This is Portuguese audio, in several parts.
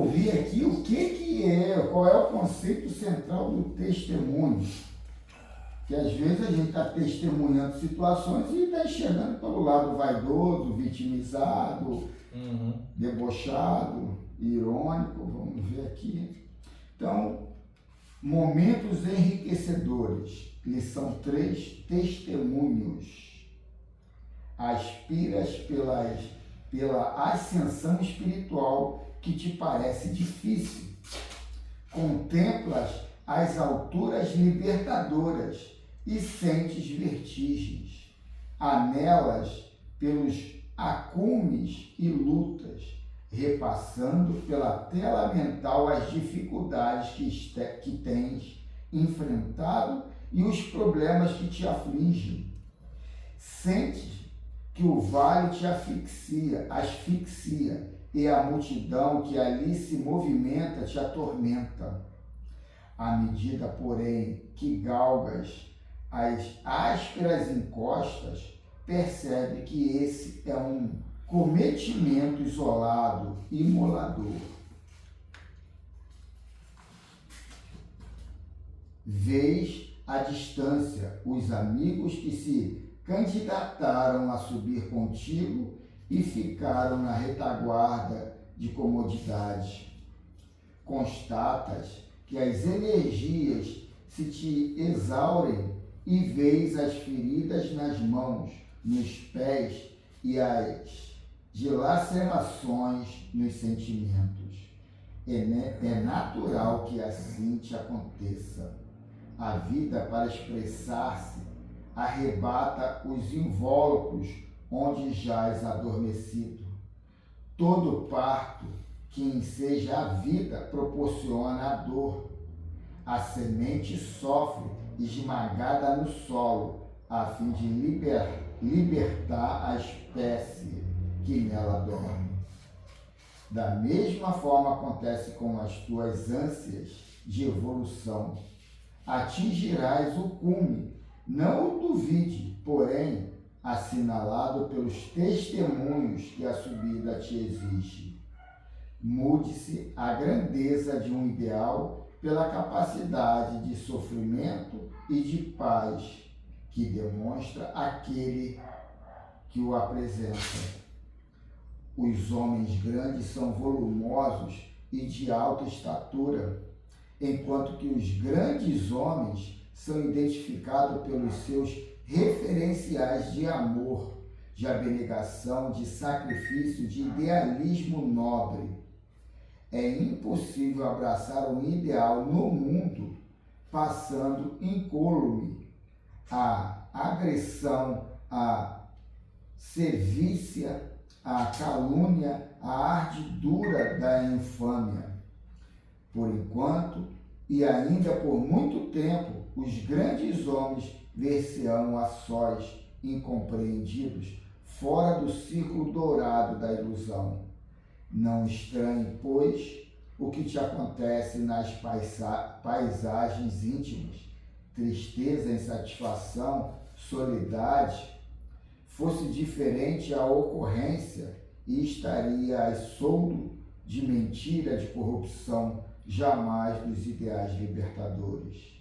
ouvir aqui o que é, qual é o conceito central do testemunho. Que às vezes a gente está testemunhando situações e está enxergando pelo lado vaidoso, vitimizado, debochado, irônico. Vamos ver aqui. Então, momentos enriquecedores. Lição 3, testemunhos. Aspiras pela ascensão espiritual que te parece difícil. Contemplas as alturas libertadoras e sentes vertigens. Anelas pelos acumes e lutas, repassando pela tela mental as dificuldades que tens enfrentado e os problemas que te afligem. Sentes que o vale te asfixia e a multidão que ali se movimenta te atormenta. À medida, porém, que galgas as ásperas encostas, percebe que esse é um cometimento isolado, imolador. Vês à distância os amigos que se candidataram a subir contigo e ficaram na retaguarda de comodidade. Constatas que as energias se te exaurem e vês as feridas nas mãos, nos pés e as dilacerações nos sentimentos. É natural que assim te aconteça. A vida, para expressar-se, arrebata os invólucros onde jaz adormecido. Todo parto que enseja a vida proporciona a dor. A semente sofre esmagada no solo, a fim de libertar a espécie que nela dorme. Da mesma forma acontece com as tuas ânsias de evolução. Atingirás o cume, não o duvide, porém, assinalado pelos testemunhos que a subida te exige. Mude-se a grandeza de um ideal pela capacidade de sofrimento e de paz que demonstra aquele que o apresenta. Os homens grandes são volumosos e de alta estatura, enquanto que os grandes homens são identificados pelos seus referenciais de amor, de abnegação, de sacrifício, de idealismo nobre. É impossível abraçar um ideal no mundo passando incólume a agressão, a sevícia, a calúnia, a ardidura da infâmia. Por enquanto, e ainda por muito tempo, os grandes homens ver-se-ão a sós, incompreendidos, fora do círculo dourado da ilusão. Não estranhe, pois, o que te acontece nas paisagens íntimas, tristeza, insatisfação, soledade. Fosse diferente a ocorrência e estaria soldo de mentira, de corrupção, jamais dos ideais libertadores.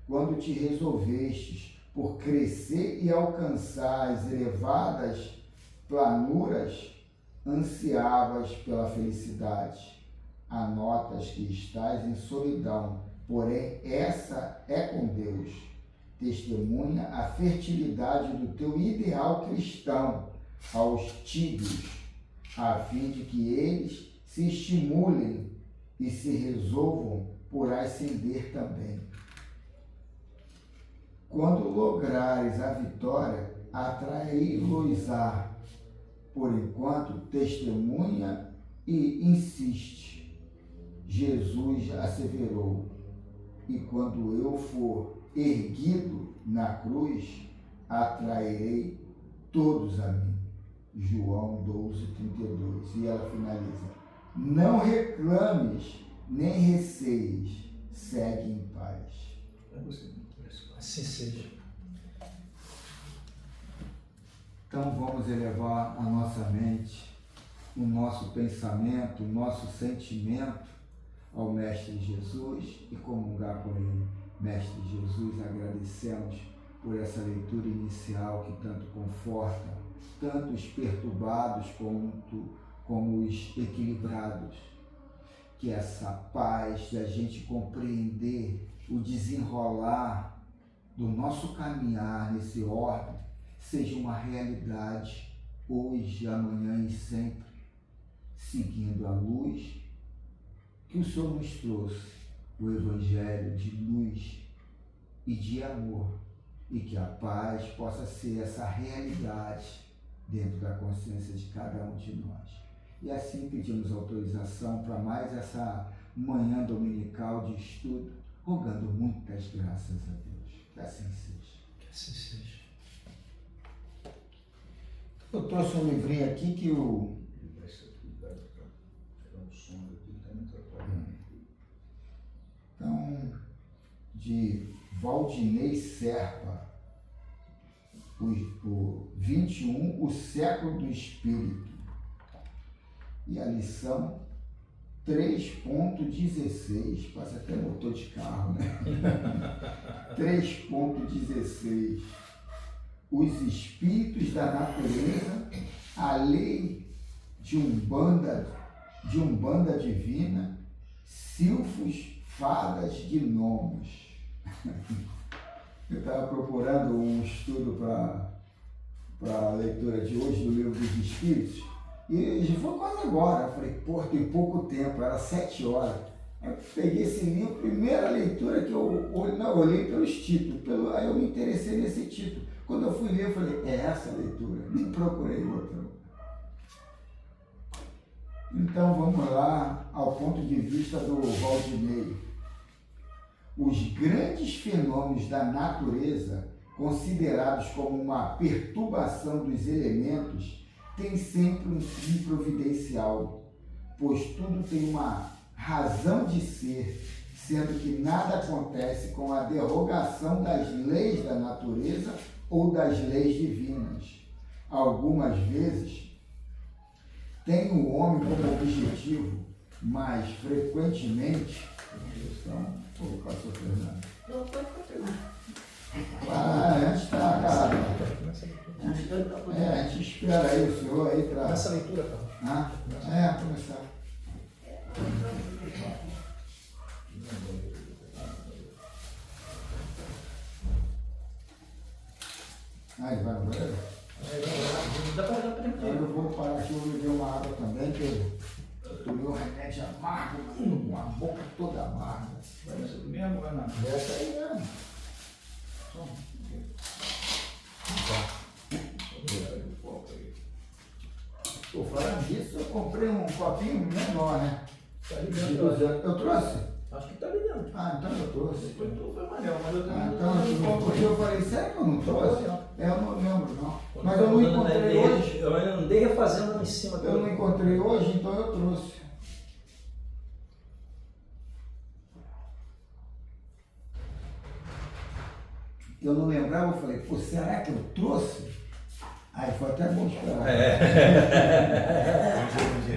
Quando te resolvestes por crescer e alcançar as elevadas planuras, ansiavas pela felicidade. Anotas que estás em solidão, porém essa é com Deus. Testemunha a fertilidade do teu ideal cristão aos tíbios, a fim de que eles se estimulem e se resolvam por ascender também. Quando lograres a vitória, atraí-los-á. Por enquanto, testemunha e insiste. Jesus asseverou: e quando eu for erguido na cruz, atrairei todos a mim. João 12:32. E ela finaliza: não reclames, nem receies, segue em paz. Assim seja. Então vamos elevar a nossa mente o nosso pensamento, o nosso sentimento ao Mestre Jesus e comungar com Ele. Mestre Jesus, agradecemos por essa leitura inicial que tanto conforta, tanto os perturbados como os equilibrados. Que essa paz de a gente compreender o desenrolar do nosso caminhar nesse ordem seja uma realidade hoje, amanhã e sempre, seguindo a luz que o Senhor nos trouxe, o Evangelho de luz e de amor, e que a paz possa ser essa realidade dentro da consciência de cada um de nós. E assim pedimos autorização para mais essa manhã dominical de estudo, rogando muitas graças a Deus. Que assim seja. Que assim seja. Eu trouxe um livrinho aqui que o... Então, de Valdinei Serpa, o 21, o século do Espírito. E a lição 3.16, parece até motor de carro, né? 3.16. Os espíritos da natureza, a lei de Umbanda divina, silfos, fadas, gnomos. Eu estava procurando um estudo para a leitura de hoje do Livro dos Espíritos, e foi quase agora. Eu falei, pô, tem pouco tempo, era 7 horas. Eu peguei esse livro, primeira leitura que eu olhei pelos títulos, aí eu me interessei nesse título. Quando eu fui ler, eu falei, é essa a leitura, nem procurei outra. Então vamos lá ao ponto de vista do Valdinei. Os grandes fenômenos da natureza, considerados como uma perturbação dos elementos, têm sempre um fim providencial, pois tudo tem uma razão de ser, sendo que nada acontece com a derrogação das leis da natureza ou das leis divinas. Algumas vezes, tem o homem como objetivo, mas frequentemente... Ô, pastor Fernando. Não, pode continuar. Antes tá, cara. A gente espera aí o senhor aí para... Nessa leitura, Carlos. Começar. Ele vai no banheiro? Dá para dar para Eu vou parar aqui, vou beber uma água também, que eu tomei um remédio amargo, com a boca toda amarga. Vai ser mesmo, vai na Essa aí mesmo. Pô, falando disso, eu comprei um copinho menor, né? Tá De ligando. 200. Eu trouxe? Acho que tá ligando. Então eu trouxe. Depois tu foi maneiro, mas eu também Porque eu falei, sério que eu não trouxe? Eu não lembro, não. Quando Mas tá eu não mudando, encontrei né, hoje. Eu ainda andei refazendo lá em cima. Eu não encontrei hoje, então eu trouxe. Eu não lembrava, eu falei, pô, será que eu trouxe? Aí foi até bom esperar.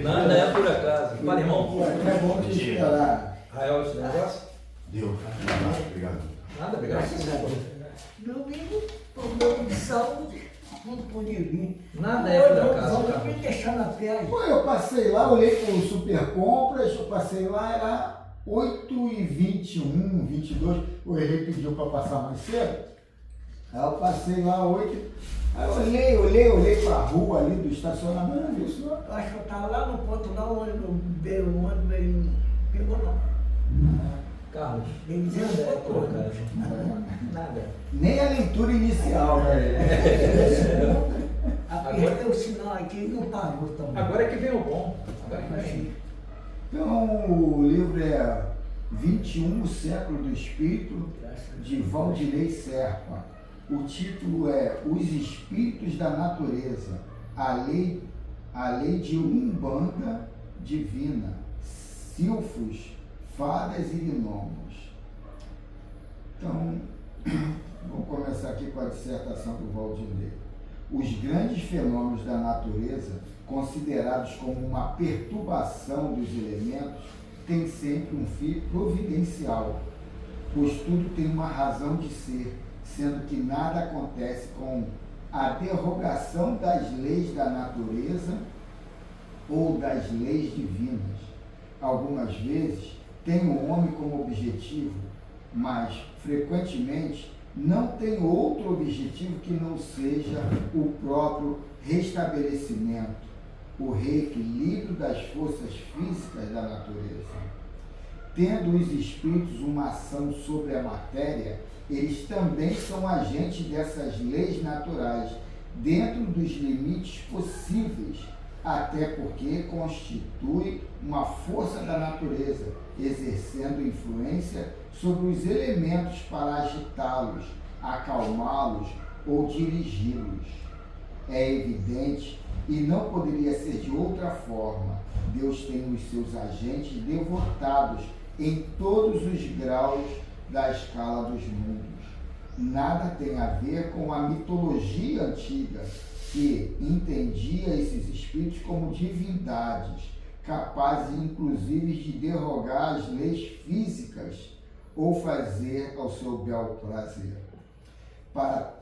Nada é por acaso. Fala, irmão. Foi até bom te esperar. Rael, esse negócio? Deu. Obrigado. Nada, obrigado. Meu amigo, problema de saúde, não pude vir. Nada é por acaso, Vamos cara. me deixar na pele. Pô, eu passei lá, olhei pro Super Compras, eu passei lá, era 8h21, 22. O Henrique pediu para passar mais cedo. Aí eu passei lá 8. Aí eu olhei para a rua ali do estacionamento, não vi isso não. Eu acho que eu estava lá no ponto lá onde o ônibus veio, pegou não. Carlos, Bem dizendo, nada é por acaso. Nada. Nem a leitura inicial, né? Apertei o sinal aqui e não parou também. Agora é que vem o bom. Agora é que vem. Então, o livro é 21, o século do Espírito, de Valdinei Serpa. O título é Os Espíritos da Natureza, a lei de Umbanda divina, silfos, fadas e gnomos. Então, vamos começar aqui com a dissertação do Valdinei. Os grandes fenômenos da natureza, considerados como uma perturbação dos elementos, têm sempre um fim providencial, pois tudo tem uma razão de ser, sendo que nada acontece com a derrogação das leis da natureza ou das leis divinas. Algumas vezes tem o homem como objetivo, mas frequentemente não tem outro objetivo que não seja o próprio restabelecimento, o reequilíbrio das forças físicas da natureza. Tendo os espíritos uma ação sobre a matéria, eles também são agentes dessas leis naturais, dentro dos limites possíveis, até porque constitui uma força da natureza, exercendo influência sobre os elementos para agitá-los, acalmá-los ou dirigi-los. É evidente, e não poderia ser de outra forma, Deus tem os seus agentes devotados em todos os graus da escala dos mundos. Nada tem a ver com a mitologia antiga, que entendia esses espíritos como divindades, capazes inclusive de derrogar as leis físicas ou fazer ao seu bel prazer. Para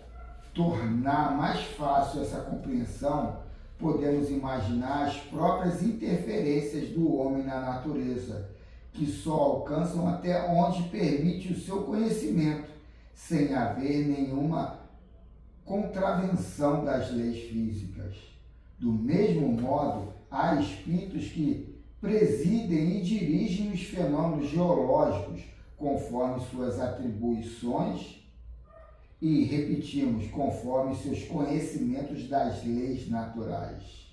tornar mais fácil essa compreensão, podemos imaginar as próprias interferências do homem na natureza, que só alcançam até onde permite o seu conhecimento, sem haver nenhuma contravenção das leis físicas. Do mesmo modo, há espíritos que presidem e dirigem os fenômenos geológicos conforme suas atribuições e, repetimos, conforme seus conhecimentos das leis naturais.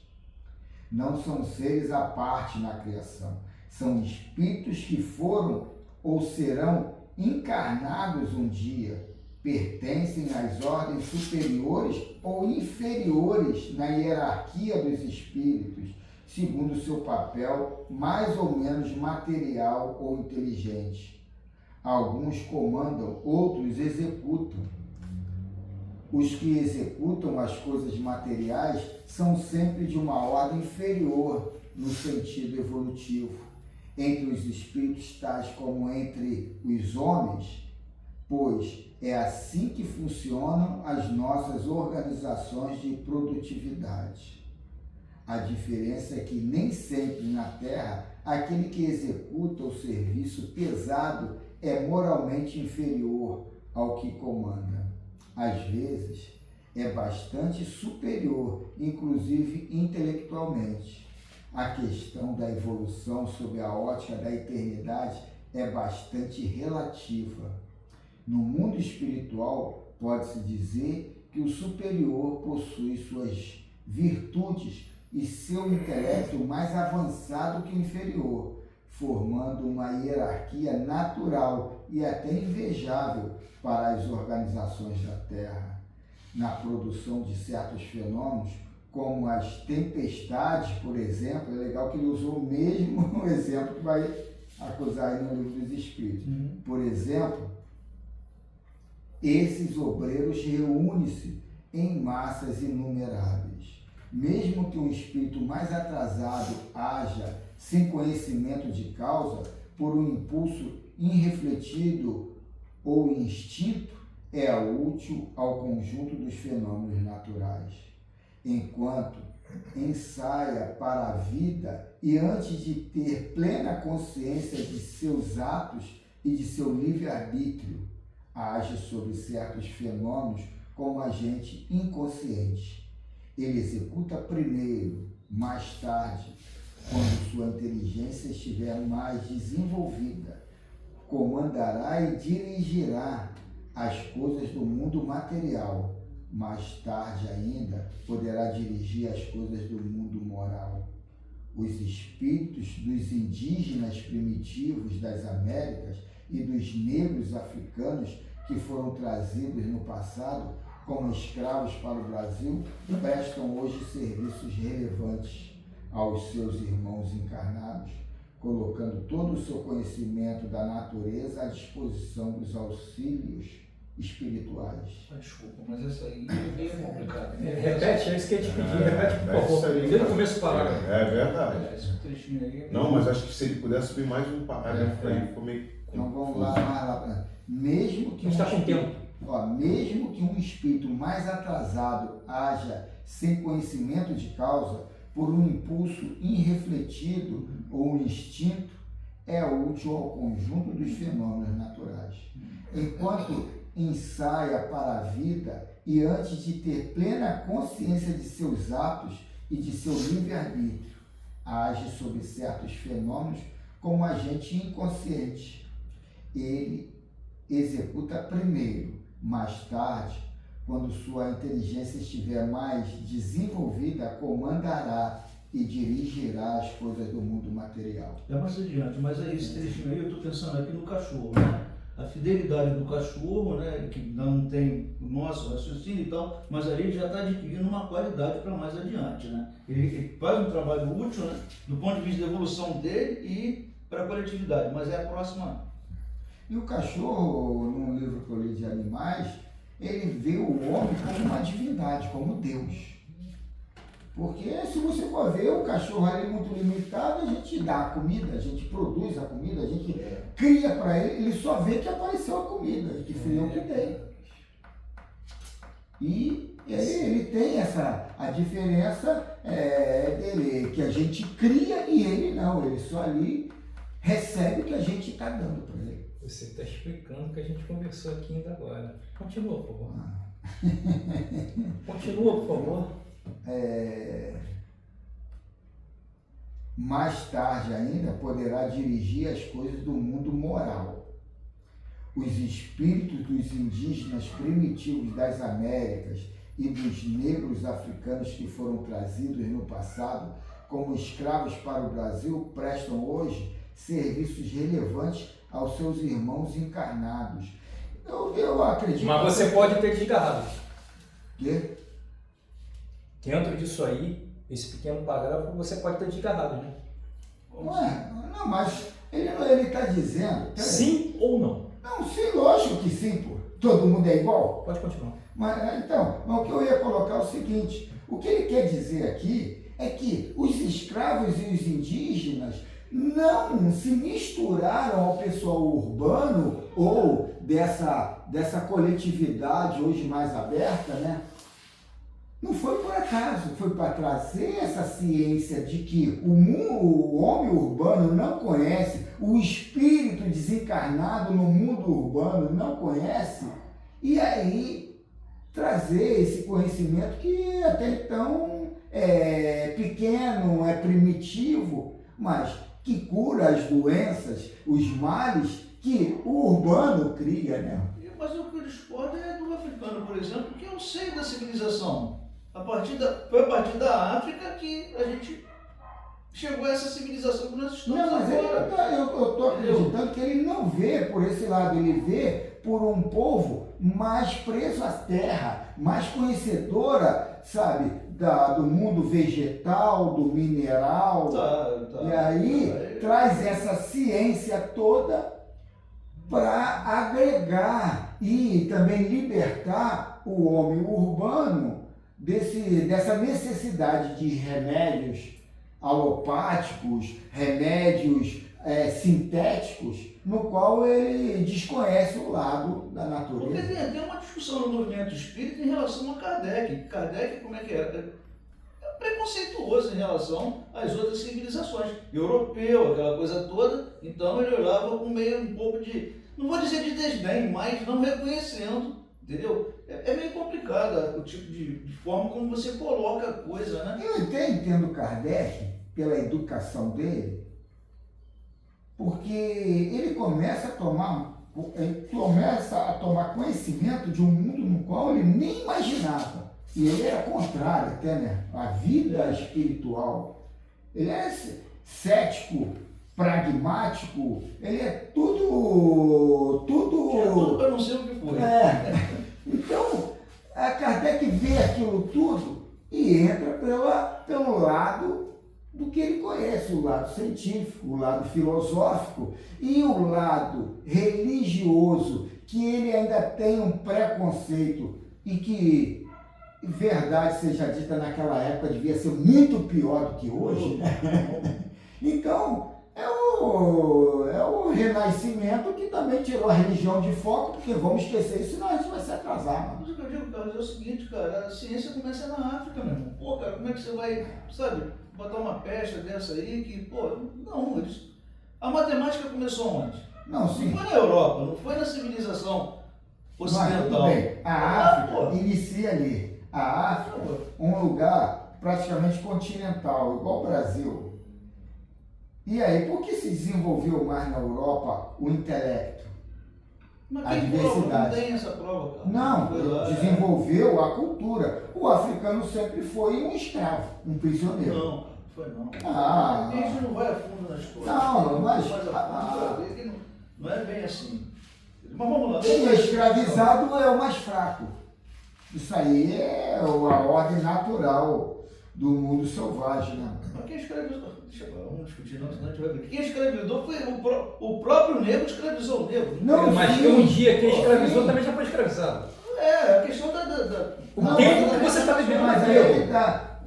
Não são seres à parte na criação, são espíritos que foram ou serão encarnados um dia, pertencem às ordens superiores ou inferiores na hierarquia dos espíritos, segundo seu papel mais ou menos material ou inteligente. Alguns comandam, outros executam. Os que executam as coisas materiais são sempre de uma ordem inferior no sentido evolutivo, entre os espíritos tais como entre os homens, pois é assim que funcionam as nossas organizações de produtividade. A diferença é que nem sempre na Terra aquele que executa o serviço pesado é moralmente inferior ao que comanda. Às vezes é bastante superior, inclusive intelectualmente. A questão da evolução sob a ótica da eternidade é bastante relativa. No mundo espiritual, pode-se dizer que o superior possui suas virtudes e seu intelecto mais avançado que o inferior, formando uma hierarquia natural e até invejável para as organizações da Terra. Na produção de certos fenômenos, como as tempestades, por exemplo, é legal que ele usou o mesmo exemplo que vai acusar aí no Livro dos Espíritos. Por exemplo, esses obreiros reúnem-se em massas inumeráveis. Mesmo que um espírito mais atrasado haja sem conhecimento de causa, por um impulso irrefletido ou instinto, é útil ao conjunto dos fenômenos naturais. Enquanto ensaia para a vida e antes de ter plena consciência de seus atos e de seu livre-arbítrio, age sobre certos fenômenos como agente inconsciente. Ele executa primeiro, mais tarde, quando sua inteligência estiver mais desenvolvida, comandará e dirigirá as coisas do mundo material. Mais tarde ainda, poderá dirigir as coisas do mundo moral. Os espíritos dos indígenas primitivos das Américas e dos negros africanos que foram trazidos no passado como escravos para o Brasil prestam hoje serviços relevantes aos seus irmãos encarnados, colocando todo o seu conhecimento da natureza à disposição dos auxílios espirituais. Desculpa, mas essa aí é meio complicado. Repete, é isso que eu te pedi. Repete, por favor. Desde o começo do parágrafo. É verdade. Esse trechinho aí. Não, mas acho que se ele puder subir mais um parágrafo aí, ficou meio. Então vamos lá, mais lá. Mesmo que A gente está com tempo. mesmo que um espírito mais atrasado haja sem conhecimento de causa, por um impulso irrefletido ou um instinto, é útil ao conjunto dos fenômenos naturais. Enquanto ensaia para a vida e antes de ter plena consciência de seus atos e de seu livre-arbítrio, age sobre certos fenômenos como agente inconsciente. Ele executa primeiro, mais tarde, quando sua inteligência estiver mais desenvolvida, comandará e dirigirá as coisas do mundo material. É mais adiante, mas aí esse trechinho aí eu estou pensando aqui no cachorro, né? A fidelidade do cachorro, né? Que não tem o nosso raciocínio e tal, mas ali ele já está adquirindo uma qualidade para mais adiante, né? Ele faz um trabalho útil, né? Do ponto de vista da evolução dele e para a coletividade, mas é a próxima. E o cachorro, num livro que eu li de animais, ele vê o homem como uma divindade, como Deus. Porque se você for ver o cachorro ali muito limitado, a gente dá a comida, a gente produz a comida, a gente cria para ele, ele só vê que apareceu a comida, que fui eu que dei. E ele tem a diferença dele, que a gente cria e ele não, ele só ali recebe o que a gente está dando para ele. Você está explicando o que a gente conversou aqui ainda agora. Continua, por favor. Continua, por favor. Mais tarde ainda poderá dirigir as coisas do mundo moral. Os espíritos dos indígenas primitivos das Américas e dos negros africanos que foram trazidos no passado como escravos para o Brasil prestam hoje serviços relevantes aos seus irmãos encarnados. Eu acredito... Mas você pode ter desgarrado. Quê? Dentro disso aí, esse pequeno parágrafo, você pode ter desgarrado, né? Não, mas ele está dizendo... Sim ou não? Não, sim, lógico que sim, pô. Todo mundo é igual. Pode continuar. Mas o que eu ia colocar é o seguinte, o que ele quer dizer aqui é que os escravos e os indígenas não se misturaram ao pessoal urbano ou dessa coletividade hoje mais aberta, né? Não foi por acaso, foi para trazer essa ciência de que o homem urbano não conhece, o espírito desencarnado no mundo urbano não conhece, e aí trazer esse conhecimento que até então é pequeno, é primitivo, mas que cura as doenças, os males que o urbano cria, né? Mas o que eu discordo é do africano, por exemplo, que eu sei da civilização. Foi a partir da África que a gente chegou a essa civilização que nós estamos Não, mas agora. eu estou acreditando que ele não vê por esse lado, ele vê por um povo mais preso à terra, mais conhecedora, sabe, do mundo vegetal, do mineral. E aí traz essa ciência toda para agregar e também libertar o homem urbano dessa necessidade de remédios alopáticos, remédios sintéticos, no qual ele desconhece o lado da natureza. Porque tem uma discussão no movimento espírita em relação a Kardec. Kardec, como é que é preconceituoso em relação às outras civilizações. Europeu, aquela coisa toda. Então ele olhava com meio um pouco de, não vou dizer de desdém, mas não reconhecendo, entendeu? É meio complicado o tipo de forma como você coloca a coisa, né? Eu até entendo Kardec, pela educação dele, porque ele começa a tomar conhecimento de um mundo no qual ele nem imaginava. E ele era contrário até, né? A vida espiritual. Ele é cético, pragmático, ele é tudo... É tudo para não ser o que foi. Então, a Kardec vê aquilo tudo e entra pelo lado do que ele conhece, o lado científico, o lado filosófico e o lado religioso, que ele ainda tem um preconceito e que, verdade seja dita, naquela época devia ser muito pior do que hoje, né? Então, é o renascimento que também tirou a religião de foco, porque vamos esquecer isso, senão a gente vai se atrasar, mano. Mas o que eu digo, Carlos, é o seguinte, cara, a ciência começa na África, meu irmão. Pô, cara, como é que você vai, sabe, botar uma peste dessa aí que, pô, não, eles... A matemática começou onde? Não, sim. Não foi na Europa, não foi na civilização Mas, ocidental. tudo bem. A África pô. inicia ali. A África, um lugar praticamente continental, igual o Brasil. E aí, por que se desenvolveu mais na Europa o intelecto? Mas A quem prova? Não diversidade. tem essa prova, cara. Não, Foi lá, desenvolveu a cultura. O africano sempre foi um escravo, um prisioneiro. Não, cara, foi não. Ah, A gente não vai a fundo na história. Não, mas- mais a fundo pra ver que não é bem assim. Mas vamos lá. quem é escravizado é o mais fraco. Isso aí é a ordem natural do mundo selvagem, né? Mas quem escravizou? Deixa eu falar, vamos discutir, não, senão a gente vai ver. Quem escravizou foi o próprio negro escravizou o negro. Não, Mas sim. um dia quem escravizou Sim. também já foi escravizado. É, a questão da O Não, tempo mas- que você está vivendo Mas naquilo. aí que tá.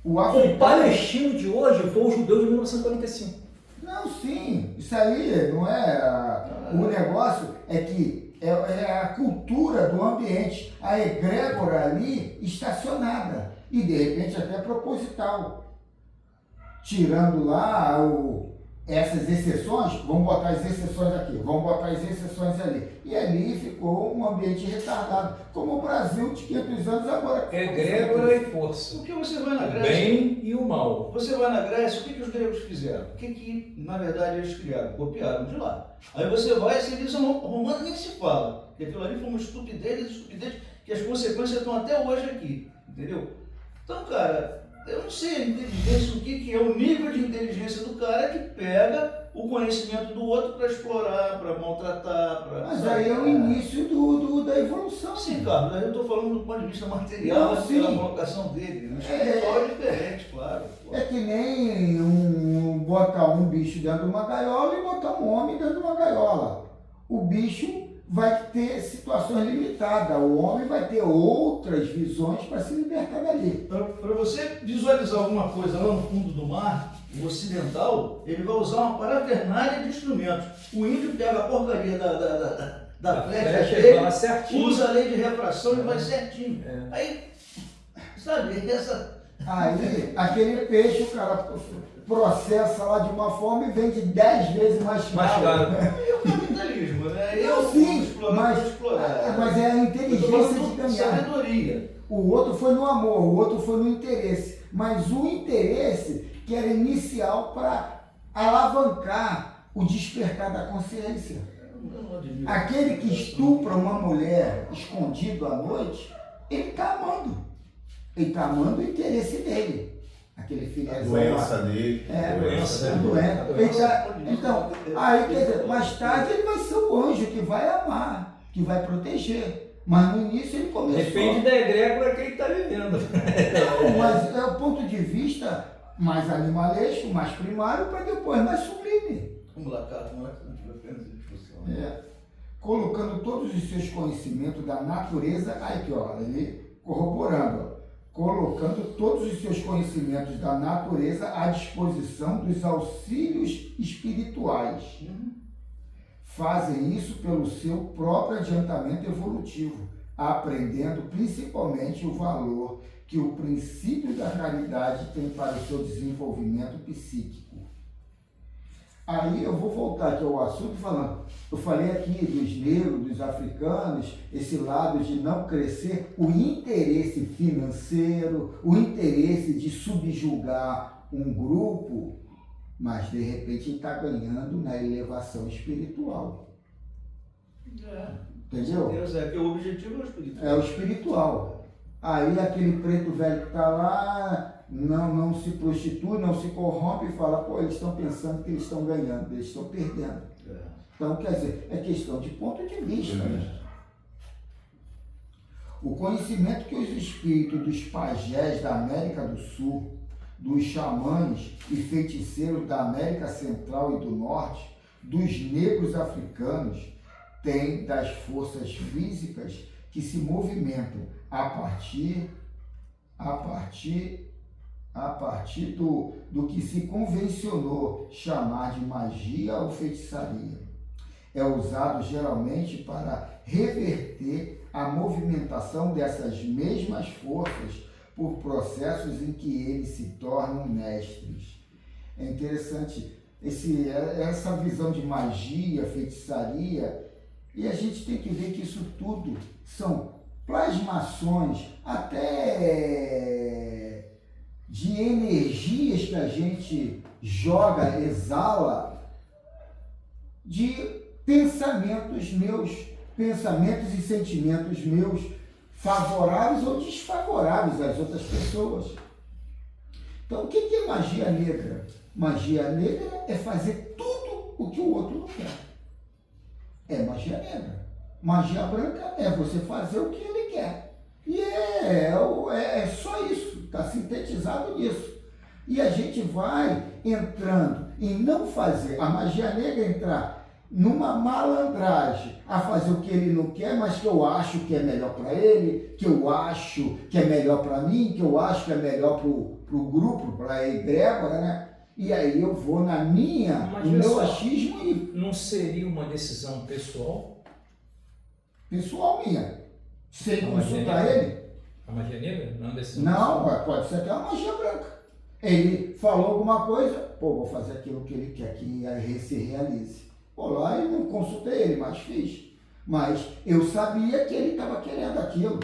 O O africano. palestino de hoje foi o judeu de 1945. Não, sim. Isso aí não é. O negócio é que é a cultura do ambiente. A egrégora ali estacionada. E de repente até proposital. Tirando lá essas exceções, vamos botar as exceções aqui, vamos botar as exceções ali. E ali ficou um ambiente retardado. Como o Brasil de 500 anos agora. Egrégora e força. Porque você vai na O Grécia. bem e o mal. Você vai na Grécia, o que os gregos fizeram? O que na verdade eles criaram? Copiaram de lá. Aí você vai, a civilização romana nem se fala. Porque aquilo ali foi uma estupidez, que as consequências estão até hoje aqui. Entendeu? Então, cara, eu não sei a inteligência, o que é o nível de inteligência do cara que pega o conhecimento do outro para explorar, para maltratar, para... Mas aí é o início da evolução. Sim, Carlos, aí eu estou falando do ponto de vista material, Não, sim. pela colocação dele. No espiritual é diferente, claro. É que nem botar um bicho dentro de uma gaiola e botar um homem dentro de uma gaiola. O bicho vai ter situações limitadas, o homem vai ter outras visões para se libertar dali. Para você visualizar alguma coisa lá no fundo do mar, o ocidental, ele vai usar uma parafernália de instrumentos. O índio pega a porcaria da flecha vai dele, lá certinho. usa a lei de refração e vai certinho. É. Aí, sabe, essa... Aí, aquele peixe, o cara processa lá de uma forma e vende 10 vezes mais Mais caro. é o capitalismo, né? Não, sim, explorar. mas é a Eu tô inteligência falando de de ganhar. sabedoria. O outro foi no amor, o outro foi no interesse. Mas o interesse que era inicial para alavancar o despertar da consciência. Eu não admiro. Aquele que estupra uma mulher escondido à noite, ele está amando. Ele está amando o interesse dele. Aquele filho A doença dele. É, doença, a né? doença. A doença. Então, aí, quer dizer, mais tarde ele vai ser o anjo que vai amar, que vai proteger. Mas no início ele começou... Depende da egrégora que ele está vivendo. Não, mas é o ponto de vista mais animalesco, mais primário, para depois mais sublime. Vamos lá, cara, vamos lá que a gente vai apenas em discussão. É. Colocando todos os seus conhecimentos da natureza, aí aqui, ó, ele corroborando, ó, colocando todos os seus conhecimentos da natureza à disposição dos auxílios espirituais. Fazem isso pelo seu próprio adiantamento evolutivo, aprendendo principalmente o valor que o princípio da caridade tem para o seu desenvolvimento psíquico. Aí eu vou voltar aqui ao assunto falando, eu falei aqui dos negros, dos africanos, esse lado de não crescer, o interesse financeiro, o interesse de subjugar um grupo, mas de repente ele está ganhando na elevação espiritual. Entendeu? Deus é que o objetivo é o espiritual. É o espiritual. Aí aquele preto velho que está lá, não se prostitui, não se corrompe e fala, pô, eles estão pensando que eles estão ganhando, eles estão perdendo. Então, quer dizer, é questão de ponto de vista. Né? O conhecimento que os espíritos dos pajés da América do Sul, dos xamãs e feiticeiros da América Central e do Norte, dos negros africanos, tem das forças físicas que se movimentam a partir do que se convencionou chamar de magia ou feitiçaria. É usado geralmente para reverter a movimentação dessas mesmas forças por processos em que eles se tornam mestres. É interessante essa visão de magia, feitiçaria, e a gente tem que ver que isso tudo são plasmações até de energias que a gente joga, exala, de pensamentos meus, pensamentos e sentimentos meus, favoráveis ou desfavoráveis às outras pessoas. Então, o que é magia negra? Magia negra é fazer tudo o que o outro não quer. É magia negra. Magia branca é você fazer o que ele quer. E é só isso, está sintetizado nisso. E a gente vai entrando em não fazer, a magia negra entrar numa malandragem, a fazer o que ele não quer, mas que eu acho que é melhor para ele, que eu acho que é melhor para mim, que eu acho que é melhor para o grupo, para a egrégora, né? E aí eu vou no meu achismo e... Não seria uma decisão pessoal? Pessoal minha. Sem A consultar magia ele. A magia negra? Não é uma decisão Não, pessoal? pode ser até uma magia branca. Ele falou alguma coisa, vou fazer aquilo que ele quer que se realize. Vou lá e não consultei ele, mas fiz. Mas eu sabia que ele estava querendo aquilo.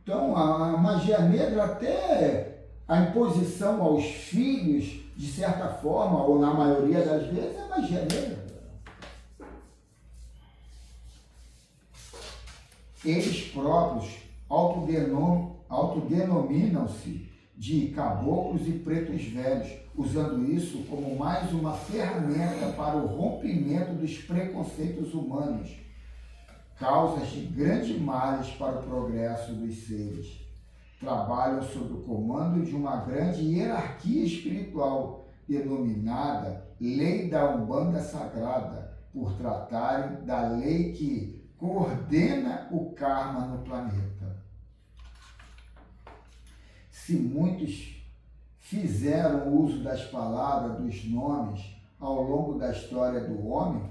Então, a magia negra, até a imposição aos filhos, de certa forma, ou na maioria das vezes, é magia negra. Eles próprios autodenominam-se de caboclos e pretos velhos, usando isso como mais uma ferramenta para o rompimento dos preconceitos humanos, causas de grandes males para o progresso dos seres. Trabalham sob o comando de uma grande hierarquia espiritual, denominada Lei da Umbanda Sagrada, por tratarem da lei que coordena o karma no planeta. Se muitos fizeram uso das palavras, dos nomes, ao longo da história do homem,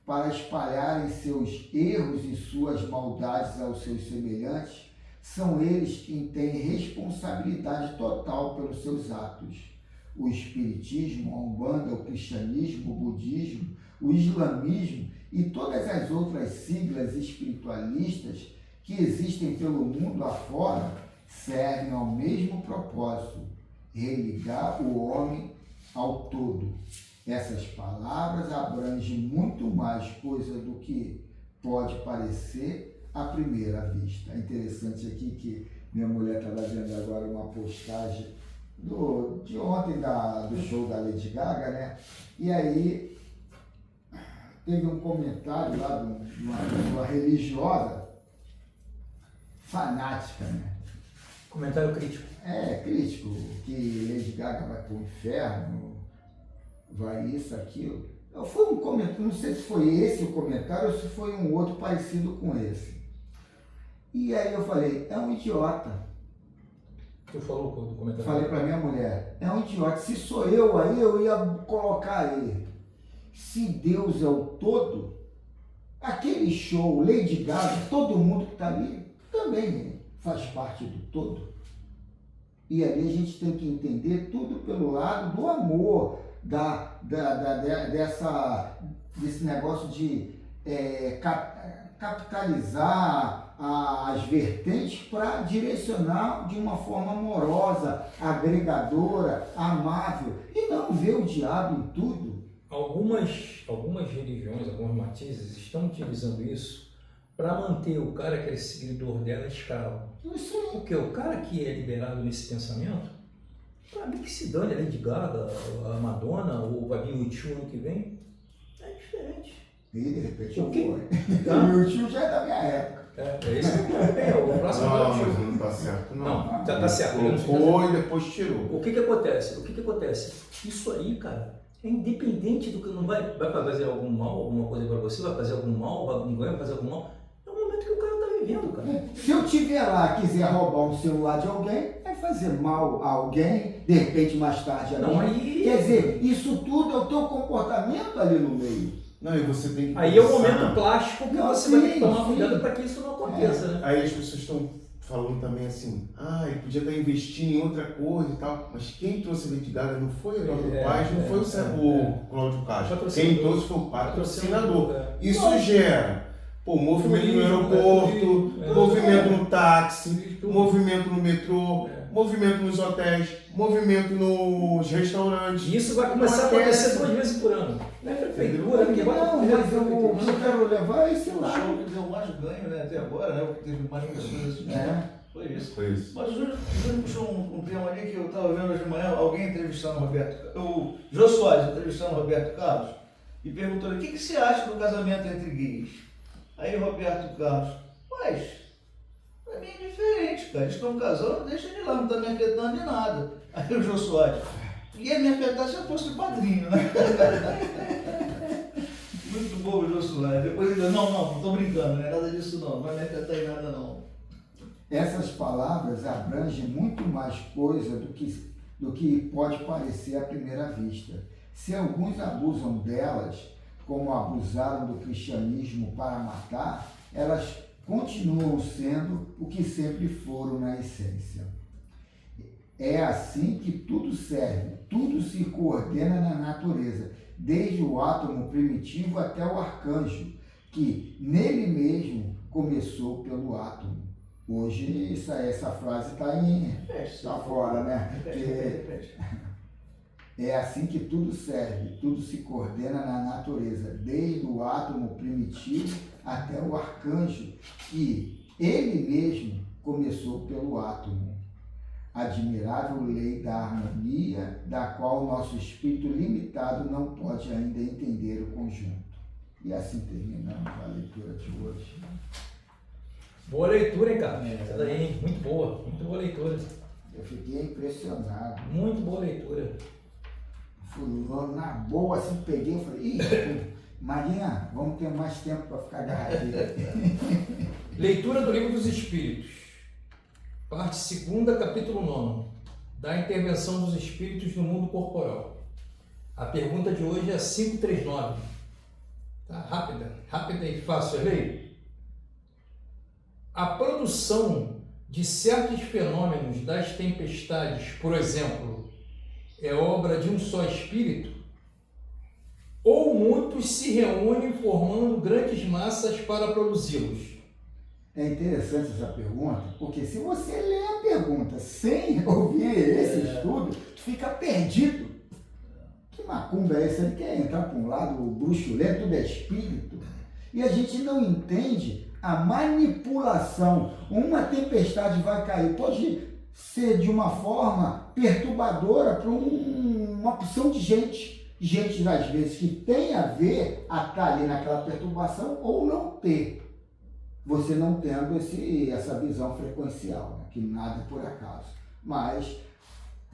para espalharem seus erros e suas maldades aos seus semelhantes, são eles quem têm responsabilidade total pelos seus atos. O espiritismo, a umbanda, o cristianismo, o budismo, o islamismo e todas as outras siglas espiritualistas que existem pelo mundo afora servem ao mesmo propósito: religar o homem ao todo. Essas palavras abrangem muito mais coisa do que pode parecer à primeira vista. É interessante aqui que minha mulher estava vendo agora uma postagem de ontem do show da Lady Gaga, né? E aí teve um comentário lá de uma pessoa religiosa fanática, né? Comentário crítico. Crítico, que Lady Gaga vai para o inferno, vai isso, aquilo. Foi um comentário, não sei se foi esse o comentário ou se foi um outro parecido com esse. E aí eu falei, é um idiota. Tu falou do comentário? Falei para minha mulher, é um idiota. Se sou eu aí, eu ia colocar ele. Se Deus é o todo, aquele show, Lady Gaga, todo mundo que está ali, também faz parte do todo. E ali a gente tem que entender tudo pelo lado do amor, desse negócio de capitalizar as vertentes para direcionar de uma forma amorosa, agregadora, amável, e não ver o diabo em tudo. Algumas religiões, algumas matizes estão utilizando isso para manter o cara que é seguidor dela escravo. Isso aí. Porque o cara que é liberado nesse pensamento, para mim que se dane a Lady Gaga, a Madonna, ou vai vir o tio ano que vem, é diferente. E de repente eu O quê? vou. Meu tio já é da minha época. É isso que eu quero. O próximo Não, é o mas tio. não tá certo, não. Não, tá certo. Colocou e depois tirou. O que acontece? Isso aí, cara, É independente do que não vai fazer algum mal, alguma coisa para você, vai fazer algum mal, vai fazer algum mal. É o momento que o cara está vivendo, cara. Se eu tiver lá e quiser roubar um celular de alguém, é fazer mal a alguém, de repente mais tarde a Não, mim. aí- Quer dizer, isso tudo é o teu comportamento ali no meio. Não, e você tem que Aí é o pensar- momento plástico que Não, você vai ter que sim, tomar sim. cuidado para que isso não aconteça, né? Aí as pessoas estão falando também assim, ele podia estar investindo em outra coisa e tal, mas quem trouxe a Lady Gaga não foi o Eduardo Paes, não foi o Cláudio Castro. Patrocinador. Quem trouxe foi o patrocinador. É. Isso gera movimento no Turismo, aeroporto, né? movimento no táxi, Tudo. movimento no metrô, movimento nos hotéis, movimento nos restaurantes. E isso vai começar a acontecer 2 vezes por ano. Não é prefeitura, Porque que vai não, mas o que eu quero levar é esse O lado. show que deu mais ganho, né, até agora, né? O que teve mais pessoas assistindo. É. Foi isso. Foi isso. Mas o Júlio puxou um tema ali que eu estava vendo hoje de manhã, alguém entrevistando o Jô Soares entrevistando o Roberto Carlos e perguntou-lhe o que você acha do casamento entre gays? Aí o Roberto Carlos, mas pra mim é diferente, cara. Eles estão casando, deixa ele lá, não está me afetando de nada. Aí o Jô Soares, ia me afetar se eu fosse o padrinho, né? Muito bom o Jô Soares. Depois ele disse, não estou brincando, não é nada disso não vai me afetar em nada não. Essas palavras abrangem muito mais coisa do que pode parecer à primeira vista. Se alguns abusam delas, como abusaram do cristianismo para matar, elas continuam sendo o que sempre foram na essência. É assim que tudo serve, tudo se coordena na natureza, desde o átomo primitivo até o arcanjo, que nele mesmo começou pelo átomo. Hoje essa frase está fora, né? É assim que tudo serve, tudo se coordena na natureza, desde o átomo primitivo até o arcanjo, que ele mesmo começou pelo átomo. Admirável lei da harmonia, da qual nosso espírito limitado não pode ainda entender o conjunto. E assim terminamos a leitura de hoje. Boa leitura, hein, cara? Essa daí, hein? Muito boa leitura. Eu fiquei impressionado. Muito boa leitura. Fui na boa, assim, peguei e falei, ih, Marinha, vamos ter mais tempo para ficar agarradinho. Leitura do Livro dos Espíritos. Parte 2, capítulo 9. Da intervenção dos espíritos no mundo corporal. A pergunta de hoje é 539. Tá? Rápida e fácil a ler. A produção de certos fenômenos das tempestades, por exemplo, é obra de um só espírito? Ou muitos se reúnem formando grandes massas para produzi-los? É interessante essa pergunta, porque se você lê a pergunta sem ouvir esse estudo, tu fica perdido. Que macumba é essa? Ele quer entrar para um lado, o bruxulento, tudo é espírito. E a gente não entende a manipulação. Uma tempestade vai cair, pode ser de uma forma perturbadora para uma porção de gente. Gente, às vezes, que tem a ver a estar ali naquela perturbação ou não ter. Você não tendo essa visão frequencial, né? Que nada é por acaso. Mas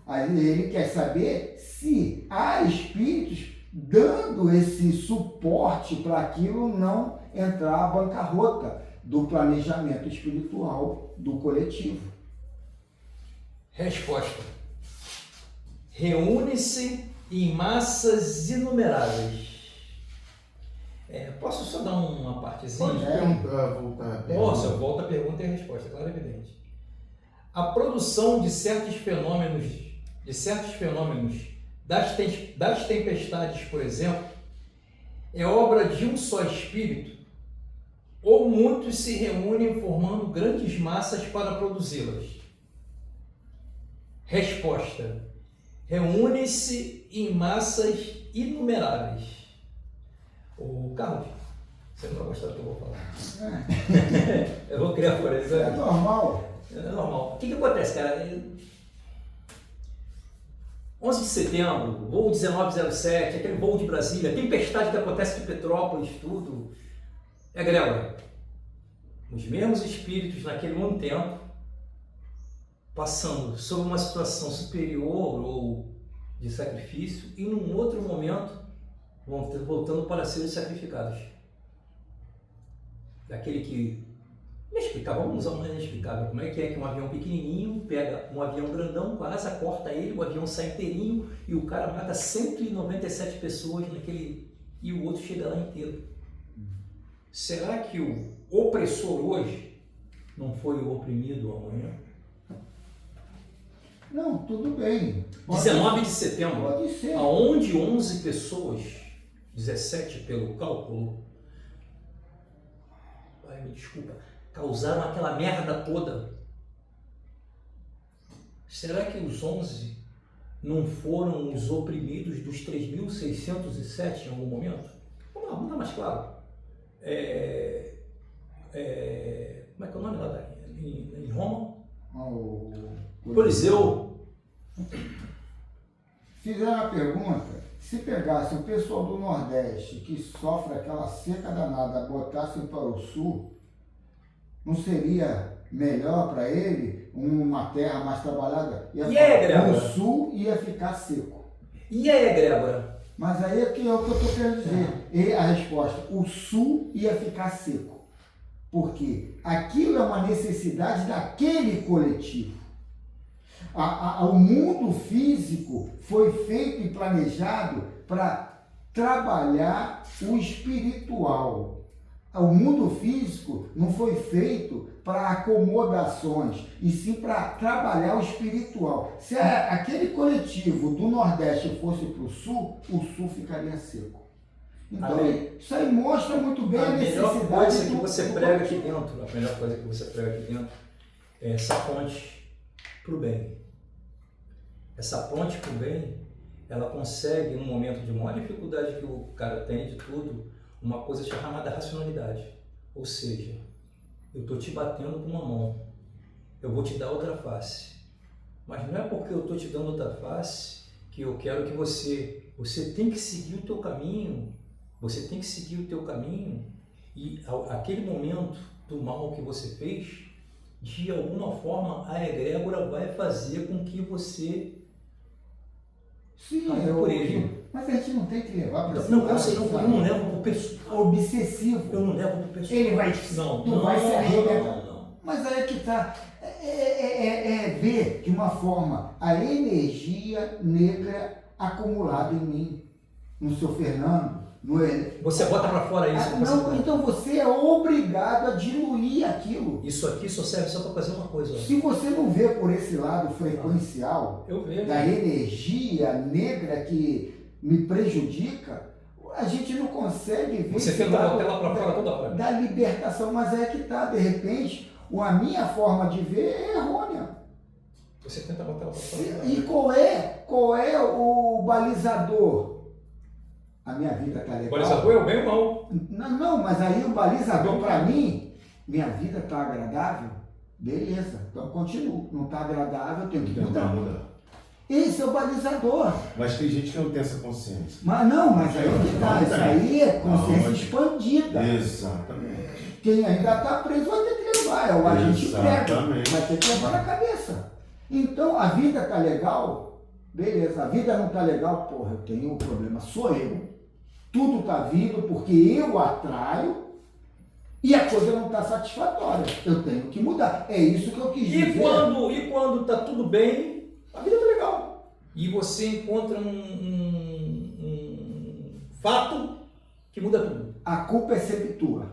aí ele quer saber se há espíritos dando esse suporte para aquilo não entrar à bancarrota do planejamento espiritual do coletivo. Resposta. Reúne-se em massas inumeráveis. Posso só dar uma partezinha? Pode perguntar, voltar. Posso, eu volto a pergunta e a resposta, claro e evidente. A produção de certos fenômenos das tempestades, por exemplo, é obra de um só espírito, ou muitos se reúnem formando grandes massas para produzi-las? Resposta. Reúnem-se em massas inumeráveis. Ô, Carlos, você não vai gostar do que eu vou falar. Eu vou criar por É exemplo. normal. É normal. O que acontece, cara? 11 de setembro, voo 1907, aquele voo de Brasília, tempestade que acontece de Petrópolis, tudo. É grela. Os mesmos espíritos, naquele mesmo tempo, passando sobre uma situação superior ou de sacrifício e num outro momento vão voltando para serem sacrificados. Daquele que inexplicável, vamos usar um inexplicável. Como é que um avião pequenininho pega um avião grandão com a asa, corta ele, o avião sai inteirinho e o cara mata 197 pessoas naquele e o outro chega lá inteiro. Será que o opressor hoje não foi o oprimido amanhã? Não, tudo bem. 19 de setembro, Pode ser. aonde 11 pessoas, 17 pelo cálculo, ai, me desculpa, causaram aquela merda toda. Será que os 11 não foram os oprimidos dos 3.607 em algum momento? Vamos dar mais claro. Como é que é o nome lá em Roma? O Coliseu. Fizeram uma pergunta, se pegasse o pessoal do Nordeste que sofre aquela seca danada, botassem para o Sul, não seria melhor para ele uma terra mais trabalhada? O Sul ia ficar seco. E a egrégora? Mas aí é o que eu estou querendo dizer. E a resposta, o Sul ia ficar seco. Porque aquilo é uma necessidade daquele coletivo. O mundo físico foi feito e planejado para trabalhar o espiritual. O mundo físico não foi feito para acomodações, e sim para trabalhar o espiritual. Se aquele coletivo do Nordeste fosse para o Sul ficaria seco. Então, isso aí mostra muito bem a necessidade. A melhor coisa que você prega aqui dentro, a melhor coisa que você prega aqui dentro é essa ponte para o bem. Essa ponte para o bem, ela consegue, num momento de maior dificuldade que o cara tem de tudo, uma coisa chamada racionalidade. Ou seja, eu estou te batendo com uma mão, eu vou te dar outra face. Mas não é porque eu estou te dando outra face que eu quero que você tem que seguir o teu caminho, você tem que seguir o teu caminho, e aquele momento do mal que você fez, de alguma forma a egrégora vai fazer com que você por ele. Mas a gente não tem que levar para esse não, lado, eu sei, eu não levo pro pessoal. Obsessivo. Eu não levo pro pessoal. Ele vai, tu vai se arrebentar. Não. Mas aí é que tá. Ver de uma forma a energia negra acumulada em mim, no seu Fernando, Você bota para fora isso. Não, então você é obrigado a diluir aquilo. Isso aqui só serve só para fazer uma coisa. Ó. Se você não vê por esse lado frequencial da energia negra que me prejudica, a gente não consegue ver você esse tenta lado botar ela para fora toda hora. da libertação, mas é que tá, de repente, a minha forma de ver é errônea. Você tenta botar ela para fora. E qual é o balizador? A minha vida tá legal. O balizador é o bem ou o mal? Não, mas aí o balizador para mim, minha vida tá agradável, beleza, então continuo. Não tá agradável, eu tenho que mudar. Esse é o balizador. Mas tem gente que não tem essa consciência. Mas aí que tá, isso aí é consciência expandida. Exatamente. Quem ainda tá preso vai ter que levar, é o agente pega, Exatamente. vai ter que levar na cabeça. Então, a vida tá legal, beleza, a vida não tá legal, porra, eu tenho um problema, sou eu. Tudo tá vindo porque eu atraio e a coisa não tá satisfatória. Eu tenho que mudar. É isso que eu quis dizer. E quando tá tudo bem, a vida tá legal. E você encontra um fato que muda tudo. A culpa é sempre tua.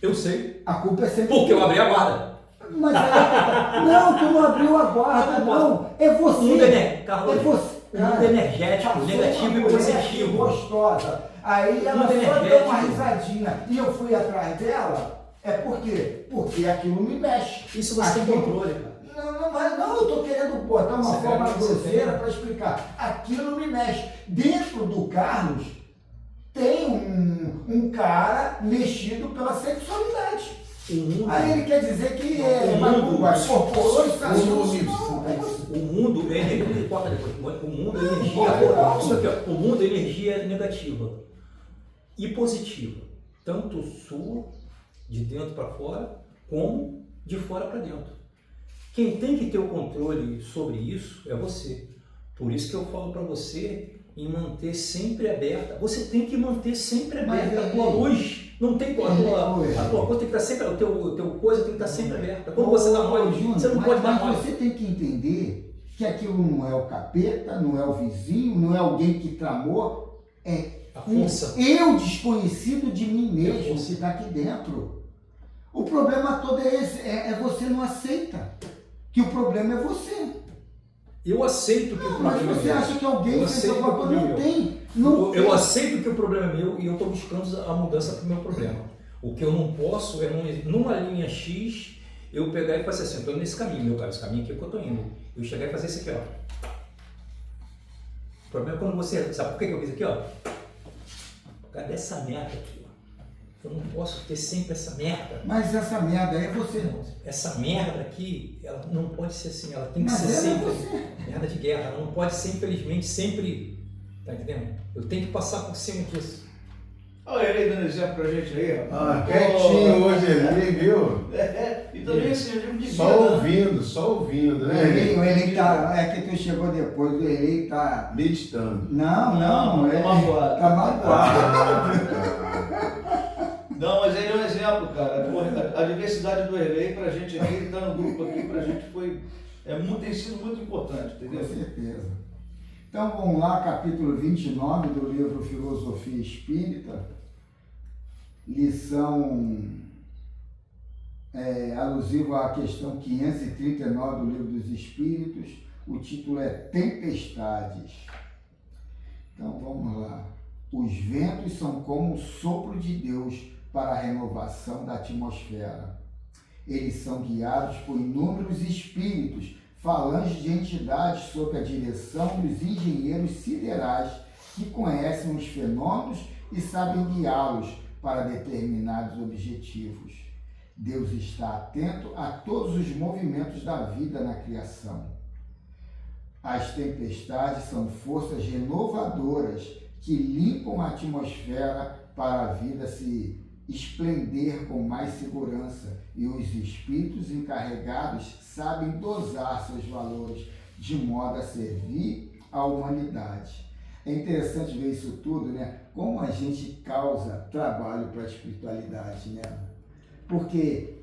Eu sei. A culpa é sempre Porque tua. eu abri a guarda. Mas não, tu não abriu a guarda, não. É você. O mundo Carlos, é você. o mundo energético, negativo e positivo. Gostosa. Aí ela só deu uma risadinha e eu fui atrás dela. É por quê? Porque aquilo me mexe. Isso você tem controle, cara. Não, eu estou querendo botar uma Você forma quer que você grosseira tenha? para explicar. Aquilo me mexe. Dentro do Carlos tem um cara mexido pela sexualidade. Aí ele quer dizer que incorporou e saiu. O mundo é energia. Corta depois. O mundo é energia. Isso aqui, ó. O mundo é energia negativa e positiva. Tanto sua, de dentro para fora, como de fora para dentro. Quem tem que ter o controle sobre isso é você. Por isso que eu falo para você em manter sempre aberta. Você tem que manter sempre Mas aberta a é- tua luz. Não tem a tua coisa tem que estar sempre, o teu coisa tem que estar sempre aberta. Quando você dá mole, Júnior, você não mas- pode dar mas mole. você tem que entender que aquilo não é o capeta, não é o vizinho, não é alguém que tramou, é A um força. eu desconhecido de mim É a mesmo força. que está aqui dentro. O problema todo é esse, é você não aceita que o problema é você. Eu aceito que o Mas problema você é meu. acha que alguém Eu fez aceito alguma que o coisa? Não problema é tem. Não Eu tem. aceito que o problema é meu e eu estou buscando a mudança para o meu problema. O que eu não posso é, numa linha X, eu pegar e fazer assim, eu estou nesse caminho, meu cara, esse caminho aqui é que eu estou indo. Eu chegar e fazer isso aqui, ó. O problema é quando você... Sabe por que eu fiz aqui, ó? Cadê essa merda aqui, ó? Eu não posso ter sempre essa merda. Mas essa merda aí é você. Essa merda aqui, ela não pode ser assim, ela tem que Mas ser ela é sempre... você. Merda de guerra, ela não pode ser, infelizmente, sempre... Tá entendendo? Eu tenho que passar por cima disso. Olha ele dando exemplo pra gente aí, rapaz. Quietinho hoje ali, viu? E também assim, eu digo de Só ouvindo, né? O Enem tá. É que tu chegou depois, o Enem tá. Meditando. Não, tá magoado. Tá magoado. Não, mas ele é um exemplo, cara. Porra, a diversidade do Erlei pra gente aqui, ele tá no grupo aqui, pra gente tem sido muito importante, Com entendeu? certeza. Então vamos lá, capítulo 29 do livro Filosofia Espírita, lição alusiva à questão 539 do livro dos Espíritos. O título é Tempestades. Então vamos lá. Os ventos são como o sopro de Deus para a renovação da atmosfera. Eles são guiados por inúmeros espíritos, falanges de entidades sob a direção dos engenheiros siderais que conhecem os fenômenos e sabem guiá-los para determinados objetivos. Deus está atento a todos os movimentos da vida na criação. As tempestades são forças renovadoras que limpam a atmosfera para a vida se esplender com mais segurança, e os espíritos encarregados sabem dosar seus valores de modo a servir à humanidade. É interessante ver isso tudo, né? Como a gente causa trabalho para a espiritualidade, né? Porque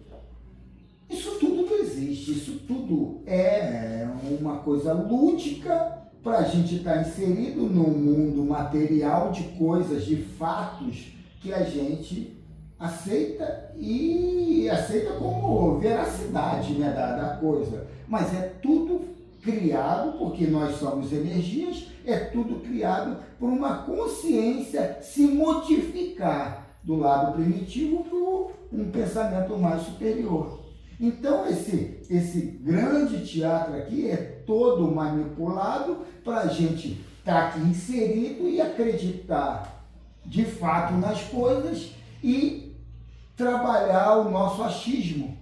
isso tudo não existe, isso tudo é uma coisa lúdica para a gente estar inserido num mundo material de coisas, de fatos que a gente aceita e aceita como veracidade, né, da coisa. Mas é tudo criado, porque nós somos energias, é tudo criado por uma consciência se modificar do lado primitivo para um pensamento mais superior. Então esse grande teatro aqui é todo manipulado para a gente estar aqui inserido e acreditar de fato nas coisas e trabalhar o nosso achismo,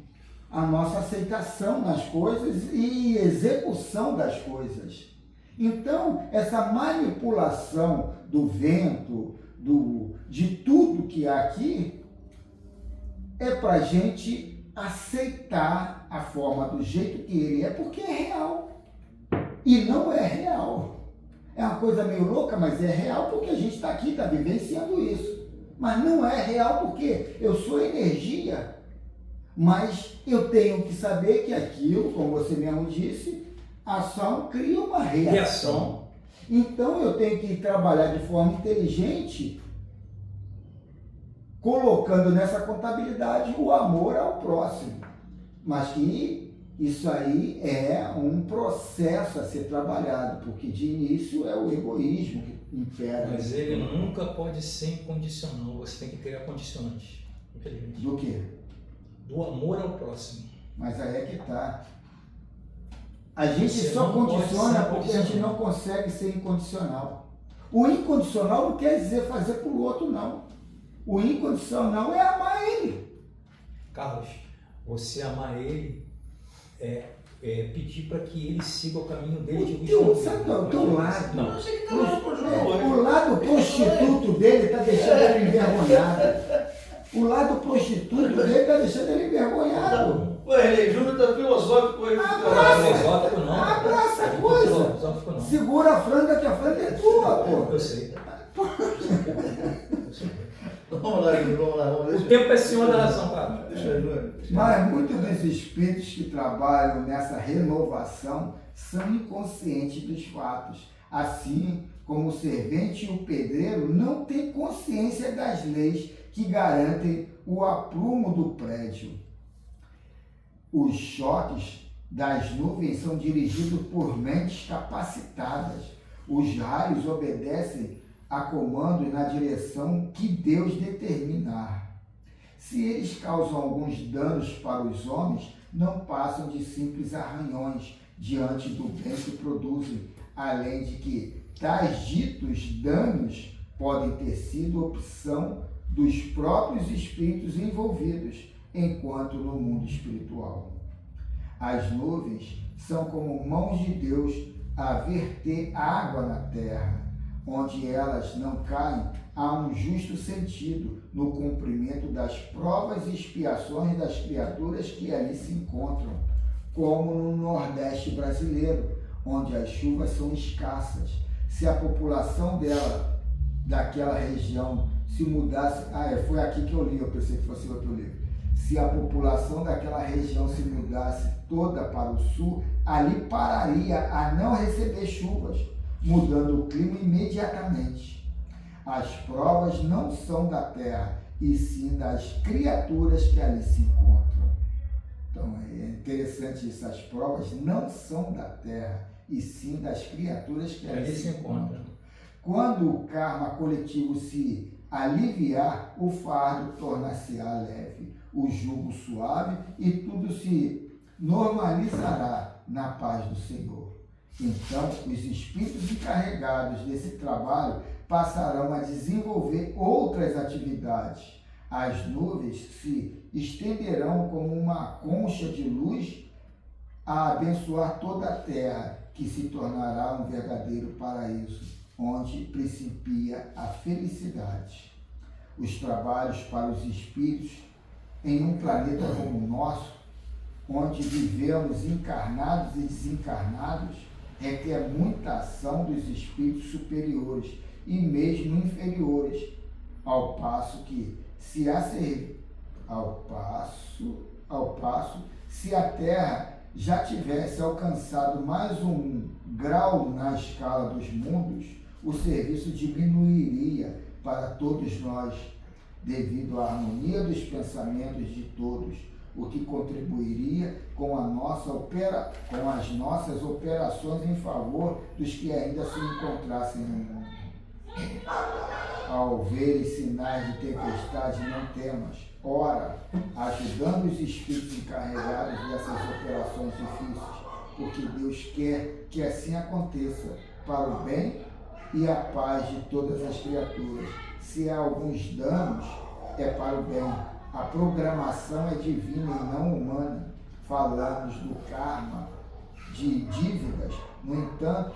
a nossa aceitação nas coisas e execução das coisas. Então, essa manipulação do vento, de tudo que há aqui, é para a gente aceitar a forma do jeito que ele é, porque é real. E não é real. É uma coisa meio louca, mas é real porque a gente está aqui, está vivenciando isso. Mas não é real porque eu sou energia. Mas eu tenho que saber que aquilo, como você mesmo disse, a ação cria uma reação. Então eu tenho que trabalhar de forma inteligente, colocando nessa contabilidade o amor ao próximo. Mas que isso aí é um processo a ser trabalhado, porque de início é o egoísmo que impera. Mas ele nunca pode ser incondicional, você tem que criar condicionantes, infelizmente. Do quê? Do amor ao próximo. Mas aí é que está. A gente Você só não pode condiciona ser porque a gente não consegue ser incondicional. O incondicional não quer dizer fazer para o outro, não. O incondicional é amar ele. Carlos, você amar ele é pedir para que ele siga o caminho dele de luz. Sabe o teu lado? Não. Eu sei que tá lá, continua. O lado prostituto dele está deixando ele envergonhado. O lado prostituto dele está deixando ele envergonhado. O Erlei Júnior tá filosófico hoje. Abraça. Filosófico não. Abraça a coisa. Filosófico não. Segura Vamos lá, Júnior, vamos lá. O Deixa, tempo é senhor da nação, Fábio. deixa, Júnior. Mas muitos dos espíritos que trabalham nessa renovação são inconscientes dos fatos, assim como o servente e o pedreiro não têm consciência das leis que garantem o aprumo do prédio. Os choques das nuvens são dirigidos por mentes capacitadas. Os raios obedecem a comandos na direção que Deus determinar. Se eles causam alguns danos para os homens, não passam de simples arranhões diante do bem que produzem, além de que tais ditos danos podem ter sido opção dos próprios espíritos envolvidos, enquanto no mundo espiritual. As nuvens são como mãos de Deus a verter água na terra. Onde elas não caem, há um justo sentido no cumprimento das provas e expiações das criaturas que ali se encontram, como no Nordeste brasileiro, onde as chuvas são escassas. Se a população daquela região se mudasse... foi aqui que eu li, eu pensei que fosse outro livro. Se a população daquela região se mudasse toda para o sul, ali pararia a não receber chuvas, mudando o clima imediatamente. As provas não são da terra, e sim das criaturas que ali se encontram. Então é interessante isso, as provas não são da terra, e sim das criaturas que ali se encontram. Quando o karma coletivo se aliviar, o fardo tornar-se-á leve, o jugo suave, e tudo se normalizará na paz do Senhor. Então, os espíritos encarregados desse trabalho passarão a desenvolver outras atividades. As nuvens se estenderão como uma concha de luz a abençoar toda a terra, que se tornará um verdadeiro paraíso, onde principia a felicidade. Os trabalhos para os espíritos em um planeta como o nosso, onde vivemos encarnados e desencarnados, requer muita ação dos espíritos superiores e mesmo inferiores, ao passo, se a Terra já tivesse alcançado mais um grau na escala dos mundos, o serviço diminuiria para todos nós, devido à harmonia dos pensamentos de todos, o que contribuiria com as nossas operações em favor dos que ainda se encontrassem no mundo. Ao veres sinais de tempestade, não temas. Ora, ajudando os espíritos encarregados dessas operações difíceis, porque Deus quer que assim aconteça, para o bem e a paz de todas as criaturas. Se há alguns danos, é para o bem. A programação é divina e não humana. Falamos do karma, de dívidas. No entanto,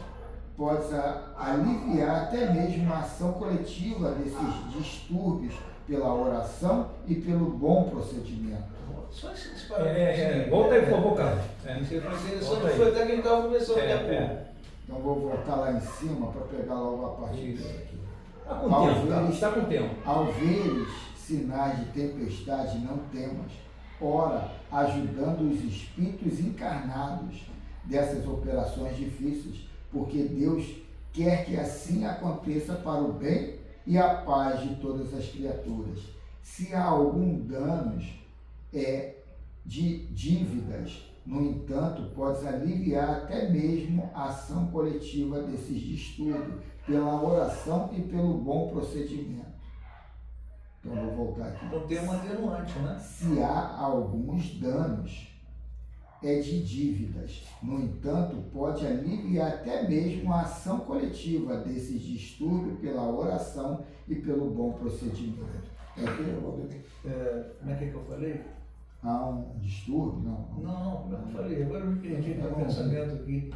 pode aliviar até mesmo a ação coletiva desses distúrbios pela oração e pelo bom procedimento. Só esse parágrafo. Volta aí, por favor, Carlos. Isso foi interessante, foi até que a gente estava conversando aqui há pouco. Então vou voltar lá em cima para pegar logo a partir daqui. Está com tempo, está com tempo. Ao veres sinais de tempestade, não temas. Ora, ajudando os espíritos encarnados dessas operações difíceis, porque Deus quer que assim aconteça para o bem e a paz de todas as criaturas. Se há algum danos de dívidas, no entanto, podes aliviar até mesmo a ação coletiva desses distúrbios, pela oração e pelo bom procedimento. Então, vou voltar aqui. Então tem um atenuante, né? Se há alguns danos, de dívidas. No entanto, pode aliviar até mesmo a ação coletiva desses distúrbios pela oração e pelo bom procedimento. Como é que eu falei? Há um distúrbio? Não, como é que eu falei? Agora eu me perdi no pensamento aqui.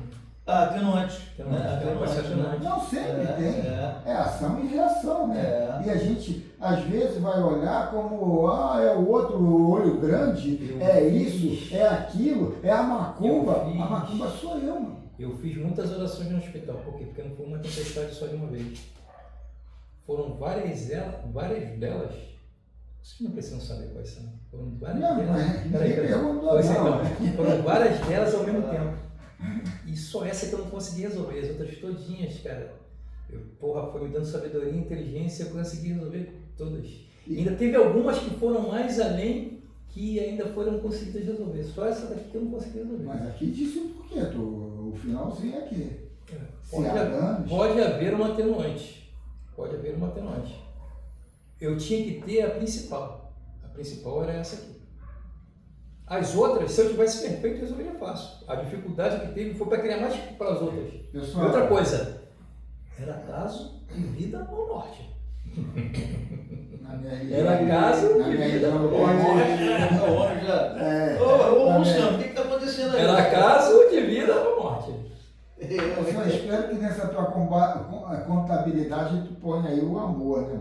Atenuante. Atenuante. Não, sempre tem. É ação e reação, né? E a gente, às vezes, vai olhar como, é o outro olho grande, isso, é aquilo, é a macumba. A macumba sou eu, mano. Eu fiz muitas orações no hospital. Por quê? Porque não foi uma tempestade só de uma vez. Foram várias delas Vocês não precisam saber quais são. Foram várias Não, delas. mas Peraí. ninguém perguntou, Pois é, não. então, foram várias delas ao mesmo tempo. E só essa que eu não consegui resolver. As outras todinhas, cara. Foi me dando sabedoria e inteligência, eu consegui resolver todas. E ainda teve algumas que foram mais além, que ainda foram conseguidas resolver. Só essa daqui que eu não consegui resolver. Mas aqui disse o porquê, o finalzinho aqui. Se há Pode, danos, pode haver uma atenuante. Pode haver uma atenuante. Eu tinha que ter a principal. A principal era essa aqui. As outras, se eu tivesse perfeito, eu resolveria fácil. A dificuldade que teve foi para criar mais para as outras. pessoal, Outra coisa, era caso de vida ou morte. na minha Era caso na de minha vida ou ideologia, O homem já. é, Ô, na Luciano, o minha- que está acontecendo aí? Era caso de vida ou morte. eu só espero que nessa tua contabilidade tu ponha aí o amor, né?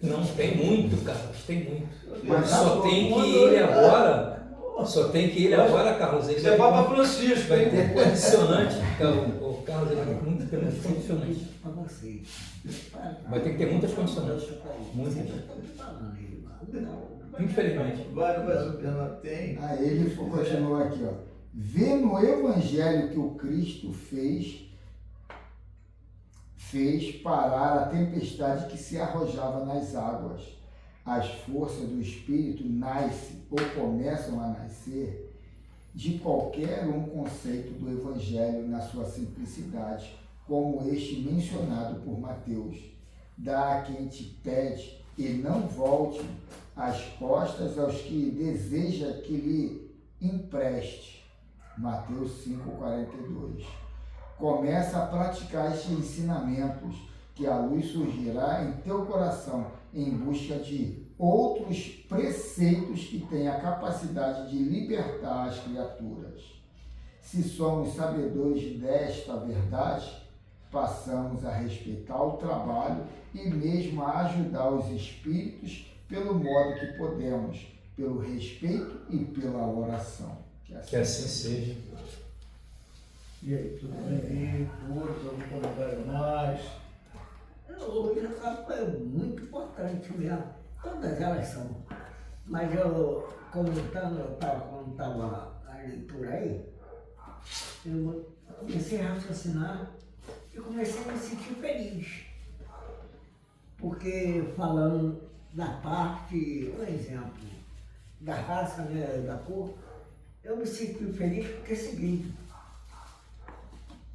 Não, tem muito, Carlos, tem muito. Mas Só tá tem bom, que ele agora. Só tem que ele agora, Carlos. Ele Você é Papa Francisco, vai hein? ter condicionante. Então, o Carlos ele vai ter muito ter muitos condicionantes. Para você. Vai ter que ter muitas condicionantes. Muitas. Infelizmente. Vai, Fernando, tem. Aí ele continua aqui, ó. Vê no evangelho que o Cristo fez parar a tempestade que se arrojava nas águas. As forças do Espírito nascem ou começam a nascer de qualquer um conceito do Evangelho na sua simplicidade, como este mencionado por Mateus. Dá a quem te pede e não volte as costas aos que deseja que lhe empreste. Mateus 5,42. Começa a praticar estes ensinamentos, que a luz surgirá em teu coração em busca de outros preceitos que tenham a capacidade de libertar as criaturas. Se somos sabedores desta verdade, passamos a respeitar o trabalho e mesmo a ajudar os espíritos pelo modo que podemos, pelo respeito e pela oração. Que assim seja. E aí, tudo bem? Todos, algum comentário mais? O Irapuá é muito importante mesmo. Todas elas são. Mas eu, quando estava a leitura aí, eu comecei a raciocinar e comecei a me sentir feliz. Porque falando da parte, por exemplo, da raça, né, da cor, eu me sinto feliz porque é o seguinte,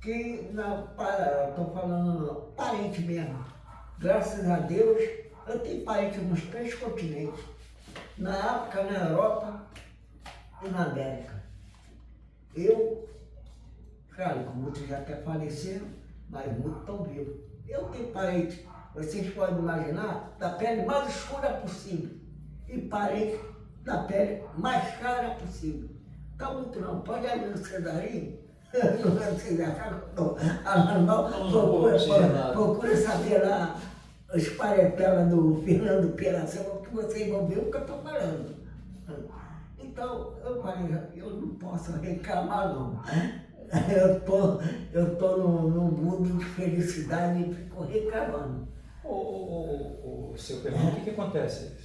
que estou falando parente mesmo. Graças a Deus, eu tenho parente nos 3 continentes. Na África, na Europa e na América. Eu, claro, muitos já até faleceram, mas muitos estão vivos. Eu tenho parente, vocês podem imaginar, da pele mais escura possível. E parente da pele mais clara possível. Está muito não, pode abrir o cedarinho. Procura saber lá as parentelas do Fernando Piracema, que vocês vão ver o que eu estou falando. Então, eu falei, eu não posso reclamar não. Eu tô num mundo de felicidade e fico reclamando. Seu Fernando, o que acontece?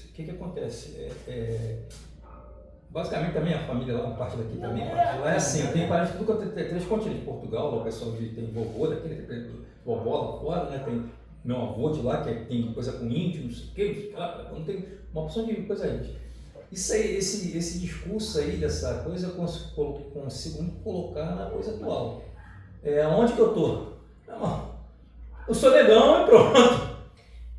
Basicamente também a família lá, uma parte daqui também, lá é assim, tem parente tudo quanto tem 3 continentes, Portugal, lá o pessoal tem vovô daquele, tem vovó lá fora, né, tem meu avô de lá, que tem coisa com índio, não sei o que, não tem uma opção de coisa aí. Isso aí, esse discurso aí dessa coisa eu consigo colocar na coisa atual. Onde que eu tô? Não, eu sou negão e pronto.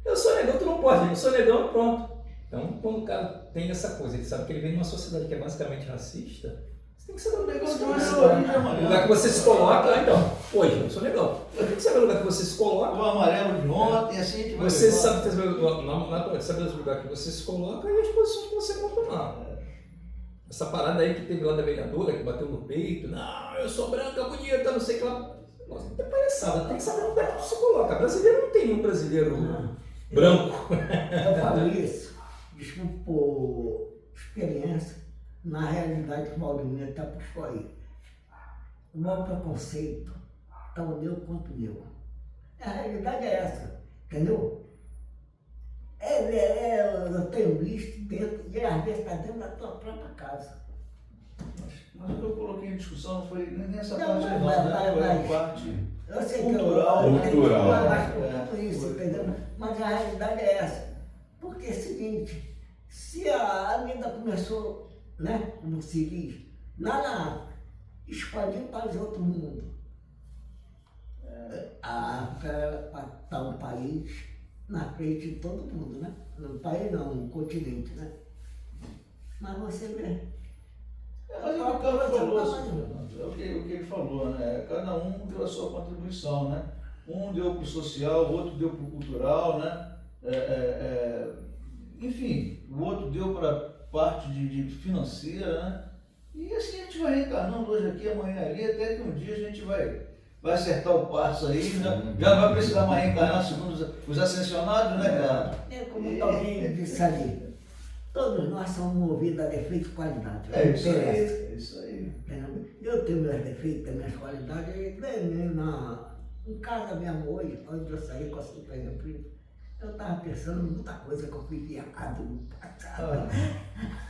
Eu sou negão, tu não pode, eu sou negão e pronto. Então, quando o cara tem essa coisa, ele sabe que ele vem numa sociedade que é basicamente racista, você tem que saber o negócio que você o lugar que você se coloca, então, hoje, eu sou negão. Tem que saber o lugar que você se coloca. O amarelo de ontem, assim, a gente vai Você levar. sabe saber o lugar que você se coloca e as posições que você vai tomar. Essa parada aí que teve lá da vereadora, que bateu no peito, não, eu sou branca, bonita, não sei o que lá. Nossa, não tem palhaçada, tem que saber o lugar que você se coloca. Brasileiro não tem nenhum brasileiro branco. Eu falo isso, desculpa por experiência, na realidade que o Maurinho está por aí. O maior preconceito, tanto meu quanto meu. A realidade é essa, entendeu? Eu tenho visto dentro, e às vezes está dentro da tua própria casa. Mas o que eu coloquei em discussão não foi nem nessa Não, parte, não, mas- né? Foi mas- a parte. Eu sei Cultural, que eu tenho que cultural. falar mais por É. tudo isso, entendeu? Mas a realidade é essa. Porque é o seguinte, se a vida começou, né, como se diz, lá na África, expandiu para os outros mundos. A África era para estar um país na frente de todo mundo, né? Um país não, um continente, né? Mas você vê. Mas é o que o cara falou, é o que ele falou, né? Cada um deu a sua contribuição, né? Um deu para o social, o outro deu para o cultural, né? Enfim, o outro deu para a parte de financeira, né? E assim a gente vai reencarnando hoje aqui, amanhã ali, até que um dia a gente vai acertar o passo aí, né? Já não vai precisar mais reencarnar segundo os ascensionados, né, cara? É como alguém disse ali, todos nós somos movidos a defeito e qualidade. É não isso aí, interessa. é isso aí. Eu tenho meus defeitos, tenho minhas qualidades. Em casa mesmo hoje, onde eu saí com a Super Primo, eu estava pensando em muita coisa que eu fiz de errado no passado.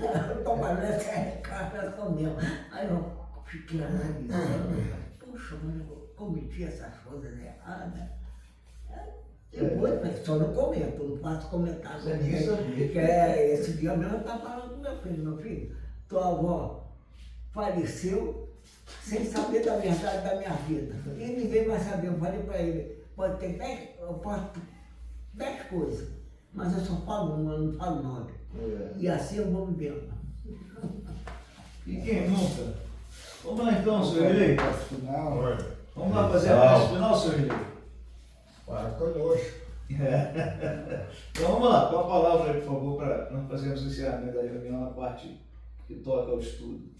Eu estou fazendo essa reclamação mesmo. Aí eu fiquei analisando, puxa, mas eu cometi essas coisas erradas. Depois, só não comento, não faço comentário com ninguém. Que esse dia mesmo eu estava falando com meu filho, tua avó faleceu sem saber da verdade da minha vida. E ninguém vai saber. Eu falei para ele, pode ter 10 coisas, mas eu só falo uma, eu não falo 9. E assim eu vou vivendo. E quem nunca? Vamos lá então, senhor Eli. Final. Vamos lá fazer a parte final, senhor Eli. Para conosco. Então vamos lá, com a palavra aí, por favor, para nós fazermos o encerramento da reunião na parte que toca ao estudo.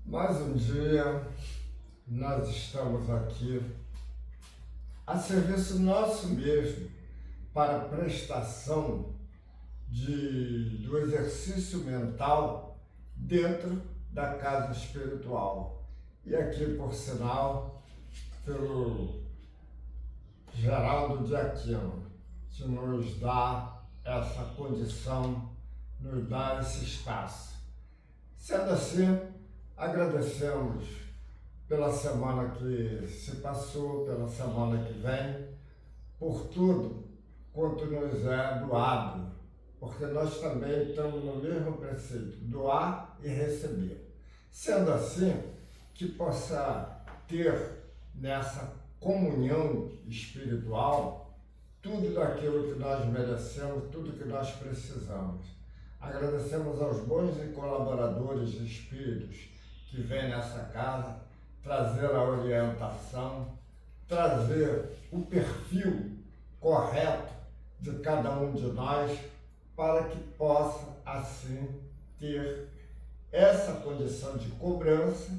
Mais um dia nós estamos aqui a serviço nosso mesmo para a prestação do exercício mental dentro da casa espiritual. E aqui, por sinal, pelo Geraldo de Aquino, que nos dá essa condição, nos dá esse espaço. Sendo assim, agradecemos pela semana que se passou, pela semana que vem, por tudo quanto nos é doado, porque nós também estamos no mesmo preceito, doar e receber. Sendo assim, que possa ter nessa comunhão espiritual tudo daquilo que nós merecemos, tudo que nós precisamos. Agradecemos aos bons e colaboradores espíritos que vêm nessa casa trazer a orientação, trazer o perfil correto de cada um de nós para que possa, assim, ter essa condição de cobrança,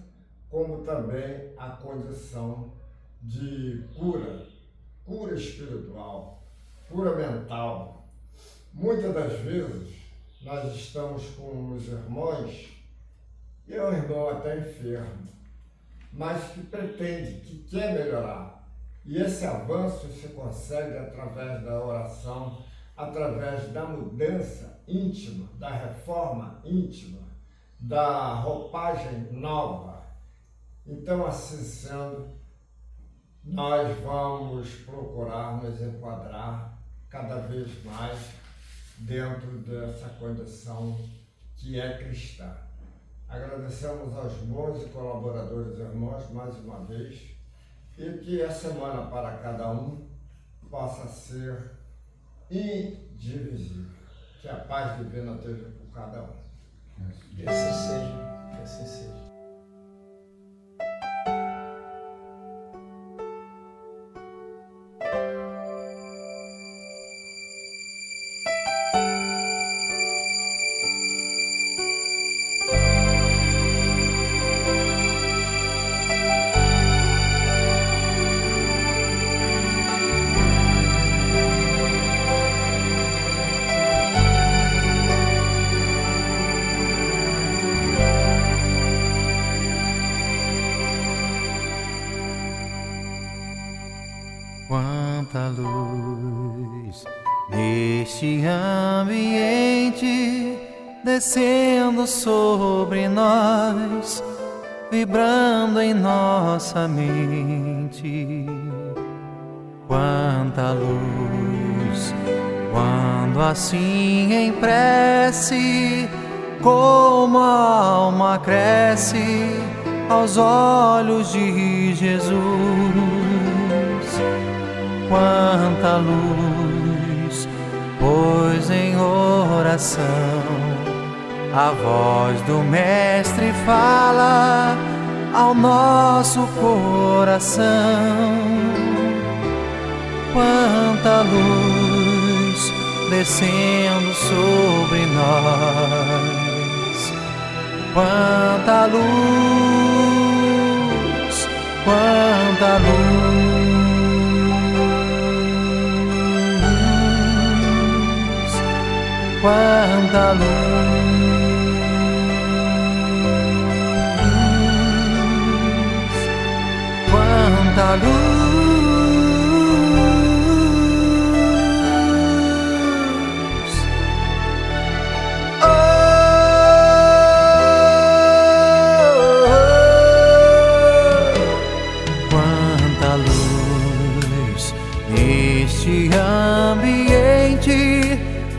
como também a condição de cura espiritual, cura mental. Muitas das vezes nós estamos com os irmãos e é um irmão até enfermo, mas que pretende, que quer melhorar. E esse avanço se consegue através da oração, através da mudança íntima, da reforma íntima, da roupagem nova. Então, assim sendo, nós vamos procurar nos enquadrar cada vez mais dentro dessa condição que é cristã. Agradecemos aos bons e colaboradores irmãos mais uma vez e que a semana para cada um possa ser indivisível. Que a paz divina esteja por cada um. Que assim seja, que assim seja. neste ambiente, descendo sobre nós, vibrando em nossa mente. Quanta luz, quando assim em prece, como a alma cresce aos olhos de Jesus. Quanta luz, pois em oração a voz do Mestre fala ao nosso coração. Quanta luz descendo sobre nós. Quanta luz, quanta luz. Quanta luz, quanta luz. Oh, quanta luz neste ambiente,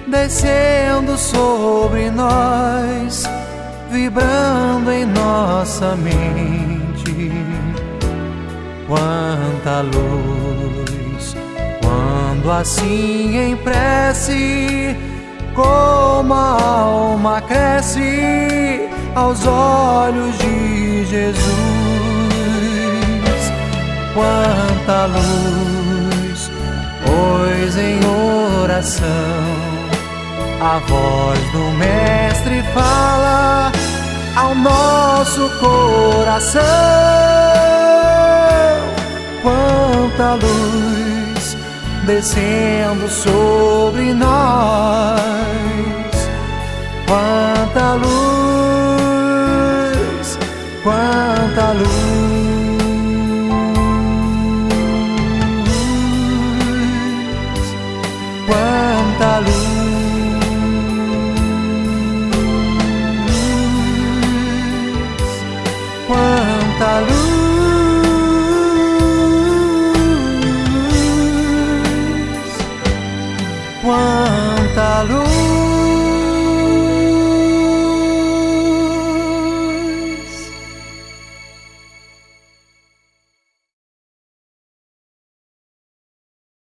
descendo sobre nós, vibrando em nossa mente. Quanta luz, quando assim em prece, como a alma cresce aos olhos de Jesus. Quanta luz, pois em oração a voz do Mestre fala ao nosso coração. Quanta luz descendo sobre nós. Quanta luz, quanta luz. Quanta luz. Quanta luz, quanta